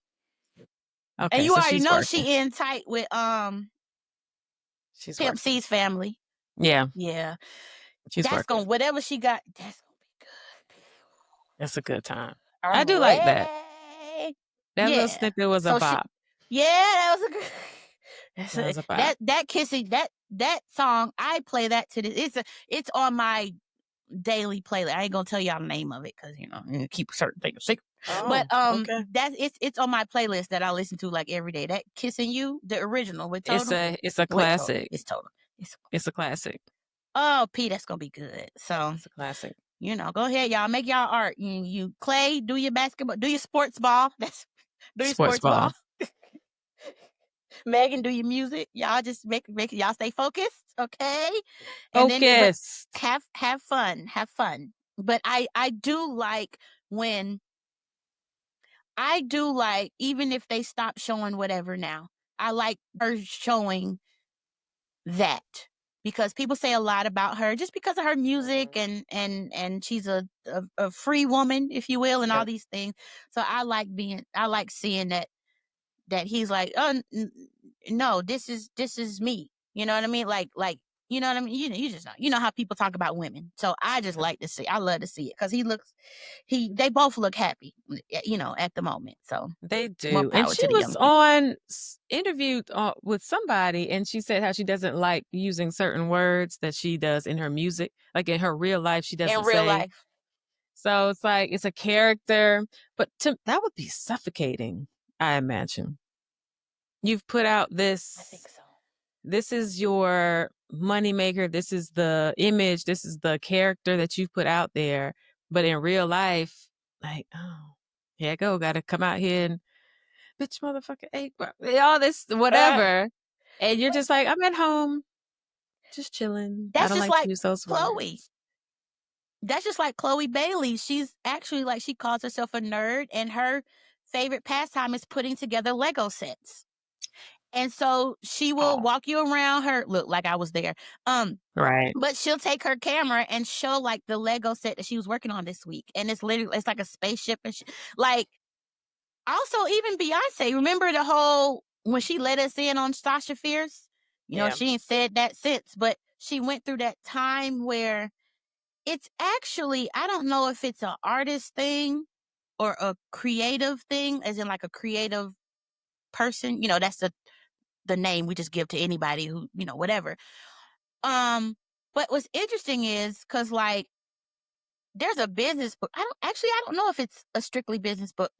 Okay,
And you
so
already
she's
know
working.
she in tight with
She's
Pimp
working.
C's family.
Yeah.
Yeah.
She's working.
Whatever she got, that's gonna be good.
That's a good time. I
I'm
do like that.
ready.
That little
Yeah.
snippet was a
So
bop.
that was a good.
That was a bop.
That kissing that song. I play that to this. It's on my daily playlist. I ain't gonna tell y'all the name of it because keep certain things secret. But
Oh, okay.
it's on my playlist that I listen to like every day. That "Kissing You," the original with Total.
It's a
With Total.
classic.
It's Total.
It's a classic.
Oh, P, that's gonna be good. So
It's a classic.
go ahead, y'all. Make y'all art. You Klay, do your basketball, do your sports ball. Do your
Sports
sports ball.
ball.
Megan, do your music. Y'all just make y'all stay focused, okay? And then but
Focused.
have fun. Have fun. But I do like when even if they stop showing whatever now, I like her showing that because people say a lot about her just because of her music and she's a free woman, if you will, and all these things. So I like seeing that he's like, oh no, this is me. You know what I mean? Like you know what I mean? You just know, how people talk about women. So I just like to see. I love to see it because they both look happy, at the moment. So
They
more
do. And
power
she
to the
was
young people.
interviewed with somebody, and she said how she doesn't like using certain words that she does in her music. Like in her real life, she
In
doesn't
real
say.
life,
So it's like it's a character, but that would be suffocating, I imagine. You've put out
I think
this.
so.
This is your moneymaker. This is the image. This is the character that you've put out there. But in real life, like, oh, here I go. Got to come out here and bitch, motherfucker, hey, all this, whatever. And you're just like, I'm at home, just chilling. I
That's
don't
just
like to
like
use those
Chloe.
words.
That's just like Chloe Bailey. She's actually like she calls herself a nerd, and her favorite pastime is putting together Lego sets. And so she will walk you around her. Look, like I was there.
Right.
But she'll take her camera and show like the Lego set that she was working on this week, and it's like a spaceship and like. Also, even Beyonce, remember the whole when she let us in on Sasha Fierce?
Yeah.
She ain't said that since, but she went through that time where it's actually, I don't know if it's an artist thing or a creative thing, as in like a creative person. That's the name we just give to anybody who, whatever. But what's interesting is because like there's a business book. I don't know if it's a strictly business book.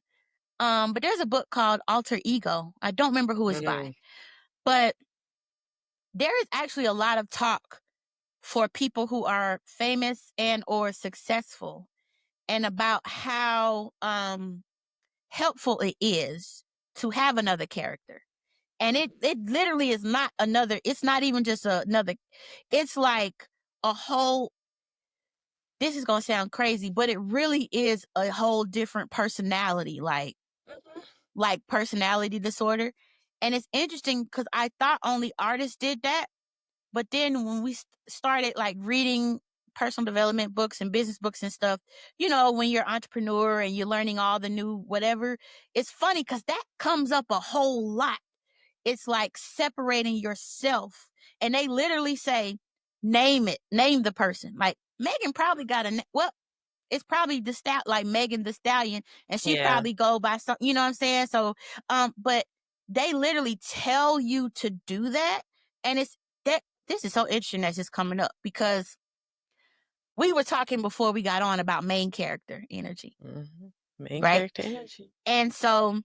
But there's a book called Alter Ego. I don't remember who it's by, but there is actually a lot of talk for people who are famous and or successful and about how helpful it is to have another character. And it literally is not another, it's not even just another, it's like a whole, this is going to sound crazy, but it really is a whole different personality, like personality disorder. And it's interesting because I thought only artists did that. But then when we started like reading personal development books and business books and stuff, you know, when you're an entrepreneur and you're learning all the new whatever, it's funny because that comes up a whole lot. It's like separating yourself. And they literally say, name it, name the person. Like Megan probably got well, it's probably like Megan Thee Stallion, and she
Yeah.
probably go by some, you know what I'm saying? So, but they literally tell you to do that. And it's that this is so interesting that's just coming up because we were talking before we got on about main character energy,
Main
right?
character energy.
And so,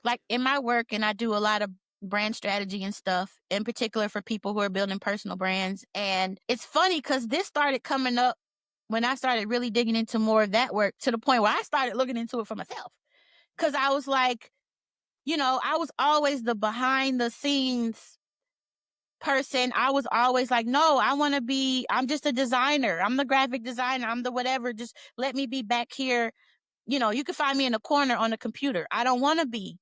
like in my work, and I do a lot of brand strategy and stuff, in particular for people who are building personal brands. And it's funny because this started coming up when I started really digging into more of that work to the point where I started looking into it for myself. Because I was like, you know, I was always the behind the scenes person. I was always like, no, I'm just a designer. I'm the graphic designer. I'm the whatever. Just let me be back here. You know, you can find me in a corner on the computer. I don't want to be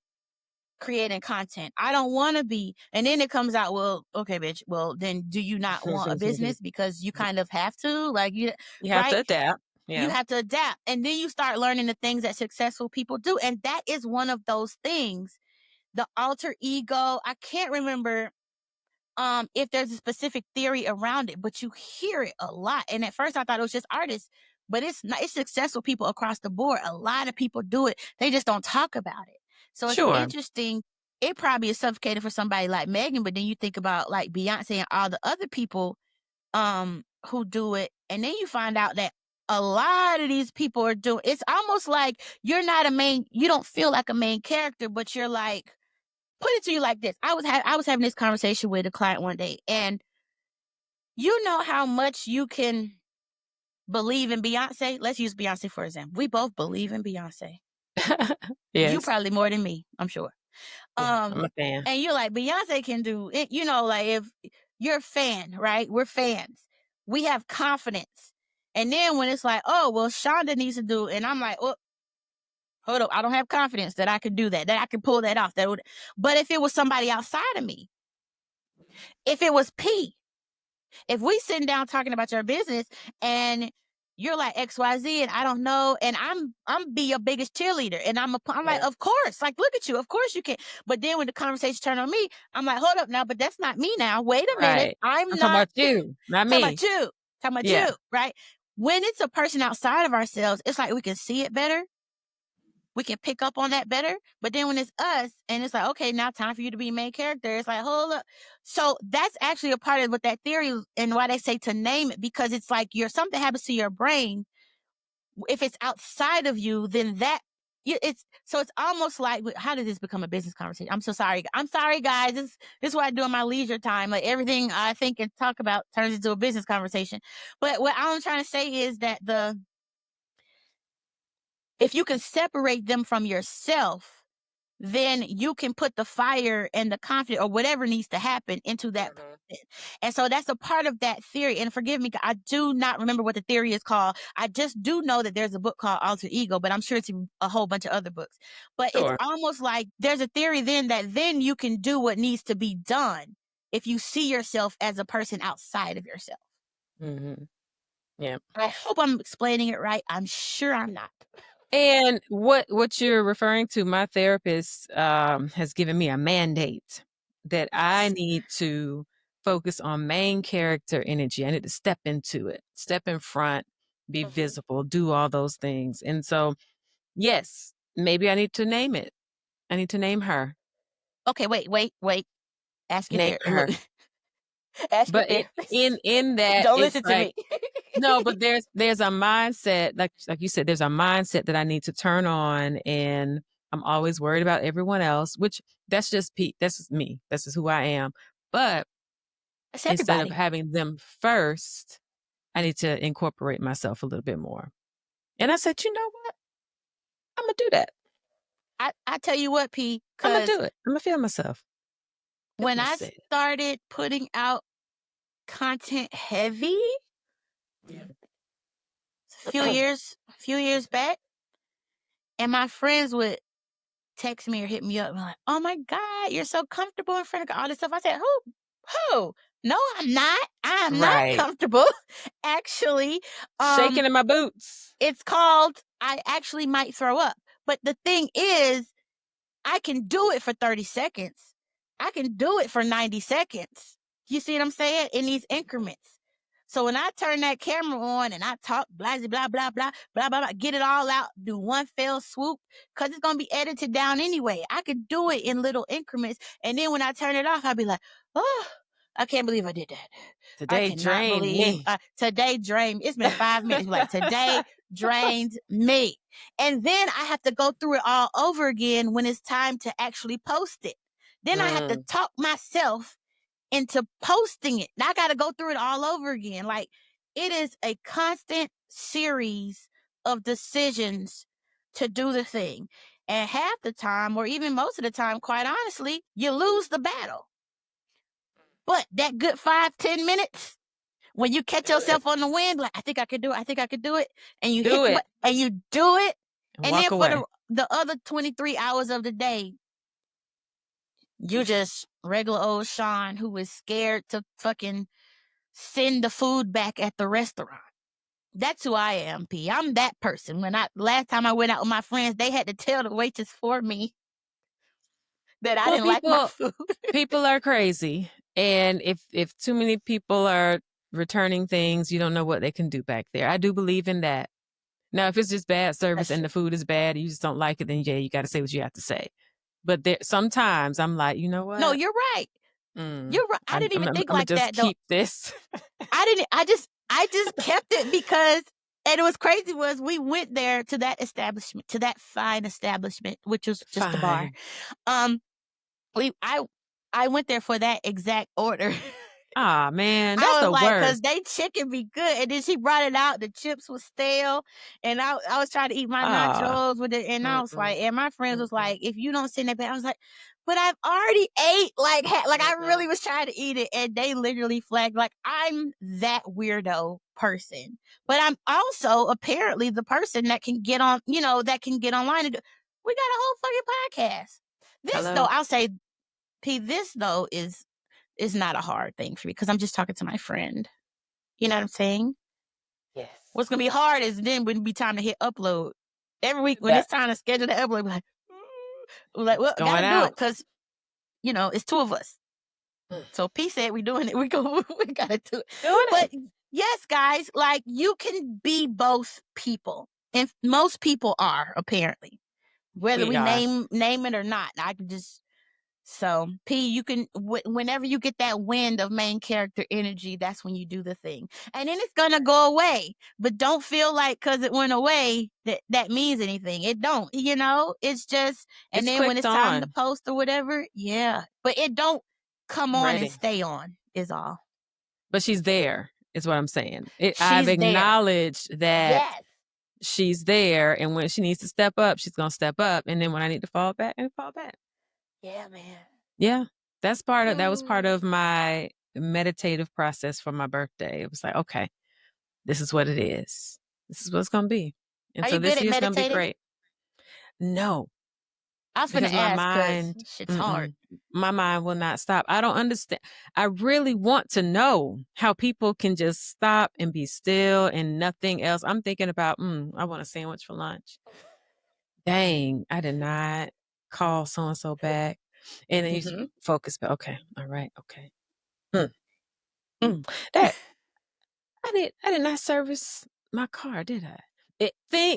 creating content. I don't want to be. And then it comes out, well, okay, bitch. Well, then do you not want a business because you kind of have to? Like you
have to
right?
adapt.
You
Yeah.
have to adapt. And then you start learning the things that successful people do. And that is one of those things. The alter ego. I can't remember if there's a specific theory around it, but you hear it a lot. And at first I thought it was just artists, but it's not, it's successful people across the board. A lot of people do it. They just don't talk about it. So it's
Sure.
interesting. It probably is suffocating for somebody like Megan, but then you think about like Beyonce and all the other people who do it, and then you find out that a lot of these people are doing it's almost like you don't feel like a main character, but you're like, put it to you like this. I was having this conversation with a client one day, and you know how much you can believe in Beyonce? Let's use Beyonce for example. We both believe in Beyonce. You
Yes.
probably more than me, I'm sure.
Yeah. I'm a fan.
And you're like, Beyonce can do it, you know, like if you're a fan, right? We're fans. We have confidence. And then when it's like, oh, well, Shaunda needs to do, and I'm like, oh, hold up, I don't have confidence that I could do that I could pull that off. But if it was somebody outside of me, if it was P, if we sitting down talking about your business and you're like XYZ and I don't know, and I'm be your biggest cheerleader, and I'm like, of course, like look at you, of course you can. But then when the conversation turned on me, I'm like, hold up now, but that's not me now. Wait a minute,
Right.
I'm
I'm talking
not
about you, not
talking about
me.
you, talking about
Yeah.
you, right? When it's a person outside of ourselves, it's like we can see it better. We can pick up on that better. But then when it's us and it's like, okay, now time for you to be main character, it's like, hold up. So that's actually a part of what that theory and why they say to name it, because it's like something happens to your brain. If it's outside of you, then it's almost like, how did this become a business conversation? I'm so sorry. I'm sorry, guys. This is what I do in my leisure time. Like everything I think and talk about turns into a business conversation. But what I'm trying to say is that if you can separate them from yourself, then you can put the fire and the confidence or whatever needs to happen into that person. And so that's a part of that theory. And forgive me, I do not remember what the theory is called. I just do know that there's a book called Alter Ego, but I'm sure it's a whole bunch of other books. But it's
Sure.
almost like there's a theory then you can do what needs to be done if you see yourself as a person outside of yourself.
Yeah.
I hope I'm explaining it right. I'm sure I'm not.
And what you're referring to, my therapist has given me a mandate that I need to focus on main character energy. I need to step into it, step in front, be visible, do all those things. And so, yes, maybe I need to name it. I need to name her.
Okay, wait. Ask your
Name her.
therapist. Ask your
But
therapist.
in that,
Don't
it's
listen to
like,
me.
no, but there's a mindset, like you said, there's a mindset that I need to turn on, and I'm always worried about everyone else, which that's just that's just me. That's just who I am. But
It's
instead of
everybody.
having them first, I need to incorporate myself a little bit more. And I said, you know what? I'm gonna do that.
I tell you what, P,
I'm gonna
because
do it. I'm gonna feel myself.
when I
Say it.
started putting out content heavy a few years back, and my friends would text me or hit me up and like, oh my God, you're so comfortable in front of all this stuff. I said, who? No, I'm not. I'm not
Right.
comfortable. Actually,
Shaking in my boots.
it's called I actually might throw up. But the thing is, I can do it for 30 seconds. I can do it for 90 seconds. You see what I'm saying? In these increments. So when I turn that camera on and I talk blah, blah, blah, blah, blah, blah, blah, get it all out, do one fell swoop, because it's going to be edited down anyway. I could do it in little increments. And then when I turn it off, I'll be like, oh, I can't believe I did that. I
Today
cannot
drained
believe
me.
today drained. It's been 5 minutes. Like, today drained me. And then I have to go through it all over again when it's time to actually post it. Then I have to talk myself into posting it. Now I got to go through it all over again. Like, it is a constant series of decisions to do the thing. And half the time, or even most of the time, quite honestly, you lose the battle. But that good 5-10 minutes, when you catch yourself on the wind, like, I think I could do it. I think I could do it. And you hit it and you do it. And
walk
then
away.
for the other 23 hours of the day, you just regular old Shaun who is scared to fucking send the food back at the restaurant. That's who I am, P. I'm that person. Last time I went out with my friends, they had to tell the waitress for me that I didn't like my food.
People are crazy. And if too many people are returning things, you don't know what they can do back there. I do believe in that. Now, if it's just bad service and the food is bad and you just don't like it, then yeah, you got to say what you have to say. But sometimes I'm like, you know what?
No, you're right. You're right. I didn't even think like that though.
Keep this.
I just kept it because, and it was crazy was we went there to that establishment, to that fine establishment, which was just a bar. I went there for that exact order.
Ah, man, that's the
worst. Because
they
chicken be good, and then she brought it out. The chips was stale, and I was trying to eat my nachos with it, and I was like, and my friends was like, if you don't send it back, I was like, but I've already ate. Like I really was trying to eat it, and they literally flagged. Like, I'm that weirdo person, but I'm also apparently the person that can get on, that can get online and do. We got a whole fucking podcast. This though, I'll say, P. This though is not a hard thing for me because I'm just talking to my friend. You know what I'm saying?
Yes.
What's gonna be hard is then when it be time to hit upload. Every week when it's time to schedule the upload, well, gotta do it because it's two of us. So P said we doing it. We gotta do it. But yes, guys, like, you can be both people, and most people are apparently, whether we name it or not. I can just. So, P, you can, whenever you get that wind of main character energy, that's when you do the thing. And then it's going to go away. But don't feel like because it went away that means anything. It don't, it's just, and then when it's time to post or whatever, yeah. But it don't come on and stay on is all.
But she's there, is what I'm saying. I've acknowledged that she's there. And when she needs to step up, she's going to step up. And then when I need to fall back, and fall back.
Yeah, man.
Yeah, that was part of my meditative process for my birthday. It was like, okay, this is what it is. This is what it's going to be. And so this year's going to be great. No.
I was going to ask because shit's hard.
My mind will not stop. I don't understand. I really want to know how people can just stop and be still and nothing else. I'm thinking about, I want a sandwich for lunch. Dang, I did not call so-and-so back. And then you focus, but okay, all right, okay. That I did not service my car, did I?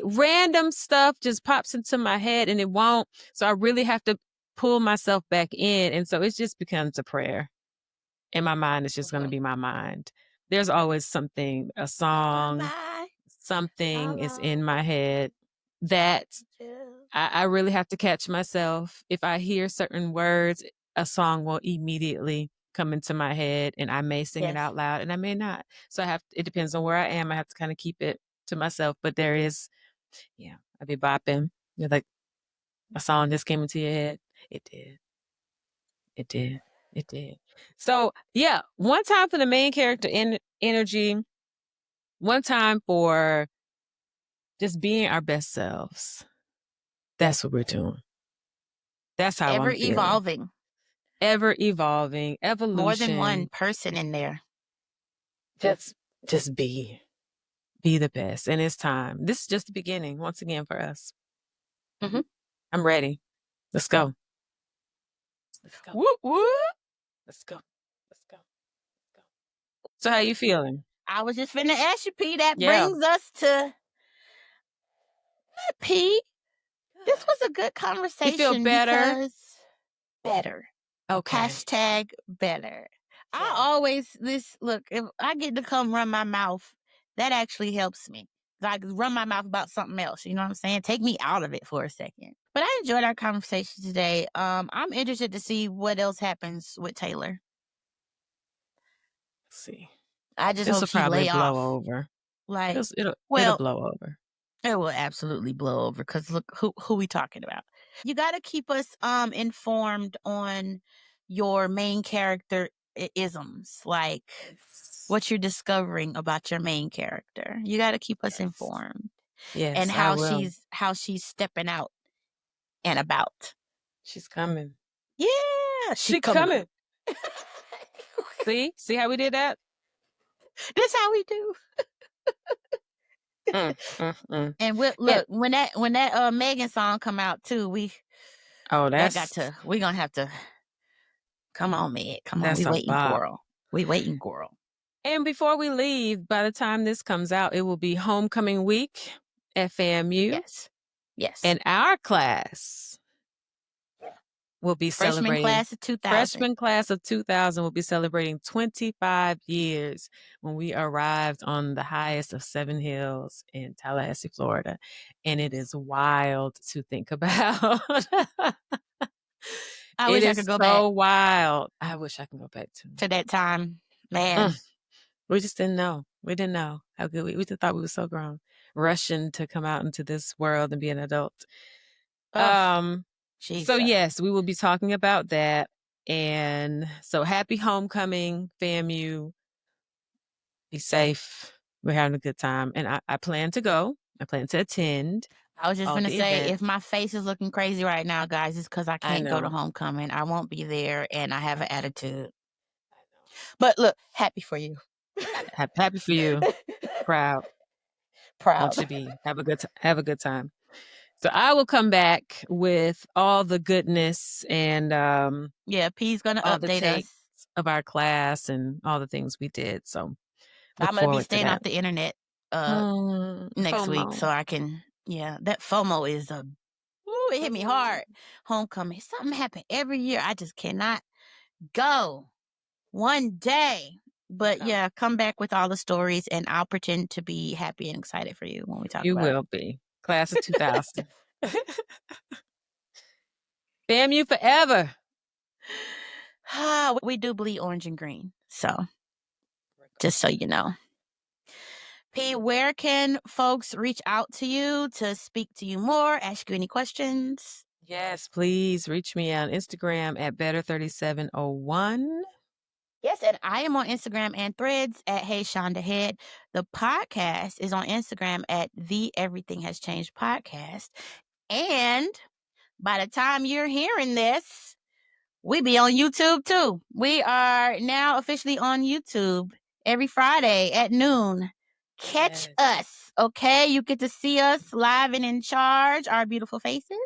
Random stuff just pops into my head and it won't. So I really have to pull myself back in. And so it just becomes a prayer. And my mind is just going to be my mind. There's always something, a song, something is in my head that I really have to catch myself. If I hear certain words, a song will immediately come into my head and I may sing it out loud and I may not. So it depends on where I am. I have to kind of keep it to myself. But there is, I'd be bopping. You're like, a song just came into your head. It did. It did. It did. So yeah, one time for the main character energy, one time for just being our best selves. That's what we're doing. That's how I'm feeling.
Ever evolving.
ever evolving, evolution.
More than one person in there.
Just be the best. And it's time. This is just the beginning, once again, for us.
Mm-hmm.
I'm ready. Let's go.
Let's go. Whoop, whoop.
Let's go. Let's go. Let's go. So how you feeling?
I was just finna ask you, P. That brings us to P. This was a good conversation.
You feel better?
Better.
Okay.
Hashtag better. Yeah. I always, look, if I get to come run my mouth, that actually helps me. I run my mouth about something else. You know what I'm saying? Take me out of it for a second. But I enjoyed our conversation today. I'm interested to see what else happens with Taylor.
Let's see.
I just hope she lay off.
Blow over.
Like,
it'll blow over.
It will absolutely blow over because look who we talking about. You got to keep us informed on your main character isms, like what you're discovering about your main character. You got to keep us informed.
Yes,
and how she's stepping out and about. She's coming. Yeah, she's coming.
See how we did that?
That's how we do. And when that Megan song come out too, we're gonna have to come on, Meg. Come on, we waiting, girl.
And before we leave, by the time this comes out, it will be homecoming week at FAMU.
Yes.
And our class will be
freshman class of 2000
will be celebrating 25 years when we arrived on the highest of 7 hills in Tallahassee, Florida. And it is wild to think about.
I wish I could go back.
So wild. I wish I could go back
to that time. Man.
We just didn't know. We didn't know how good we just thought we were so grown. Rushing to come out into this world and be an adult. So yes, we will be talking about that. And so happy homecoming, FAMU. Be safe. We're having a good time. And I plan to go. I plan to attend.
I was just going to say, if my face is looking crazy right now, guys, it's because I can't go to homecoming. I won't be there and I have an attitude. But look, happy for you.
Happy for you. Proud. Want you to be. Have a good time. So I will come back with all the goodness and
P's gonna update us
of our class and all the things we did. So
I'm gonna be staying off the internet next week, so I can. Yeah, that FOMO is it hit me hard. Homecoming, something happened every year. I just cannot go one day. But come back with all the stories, and I'll pretend to be happy and excited for you when we talk about it.
You will be. Class of 2000. FAMU forever.
We do bleed orange and green. So, just so you know. P, where can folks reach out to you to speak to you more, ask you any questions?
Yes, please reach me on Instagram at better3701.
Yes, and I am on Instagram and Threads at Hey Shaunda Head. The podcast is on Instagram at The Everything Has Changed Podcast. And by the time you're hearing this, we be on YouTube too. We are now officially on YouTube every Friday at noon. Catch us, okay? You get to see us live and in charge, our beautiful faces.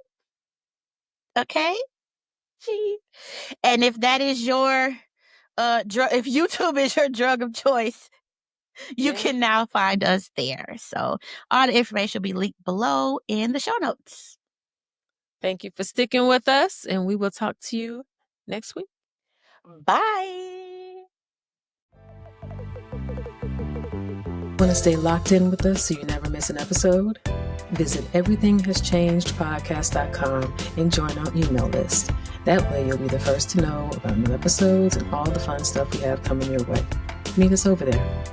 Okay? And if that is your if YouTube is your drug of choice, you can now find us there. So all the information will be linked below in the show notes.
Thank you for sticking with us, and we will talk to you next week.
Bye.
Want to stay locked in with us so you never miss an episode? Visit everythinghaschangedpodcast.com and join our email list. That way you'll be the first to know about new episodes and all the fun stuff we have coming your way. Meet us over there.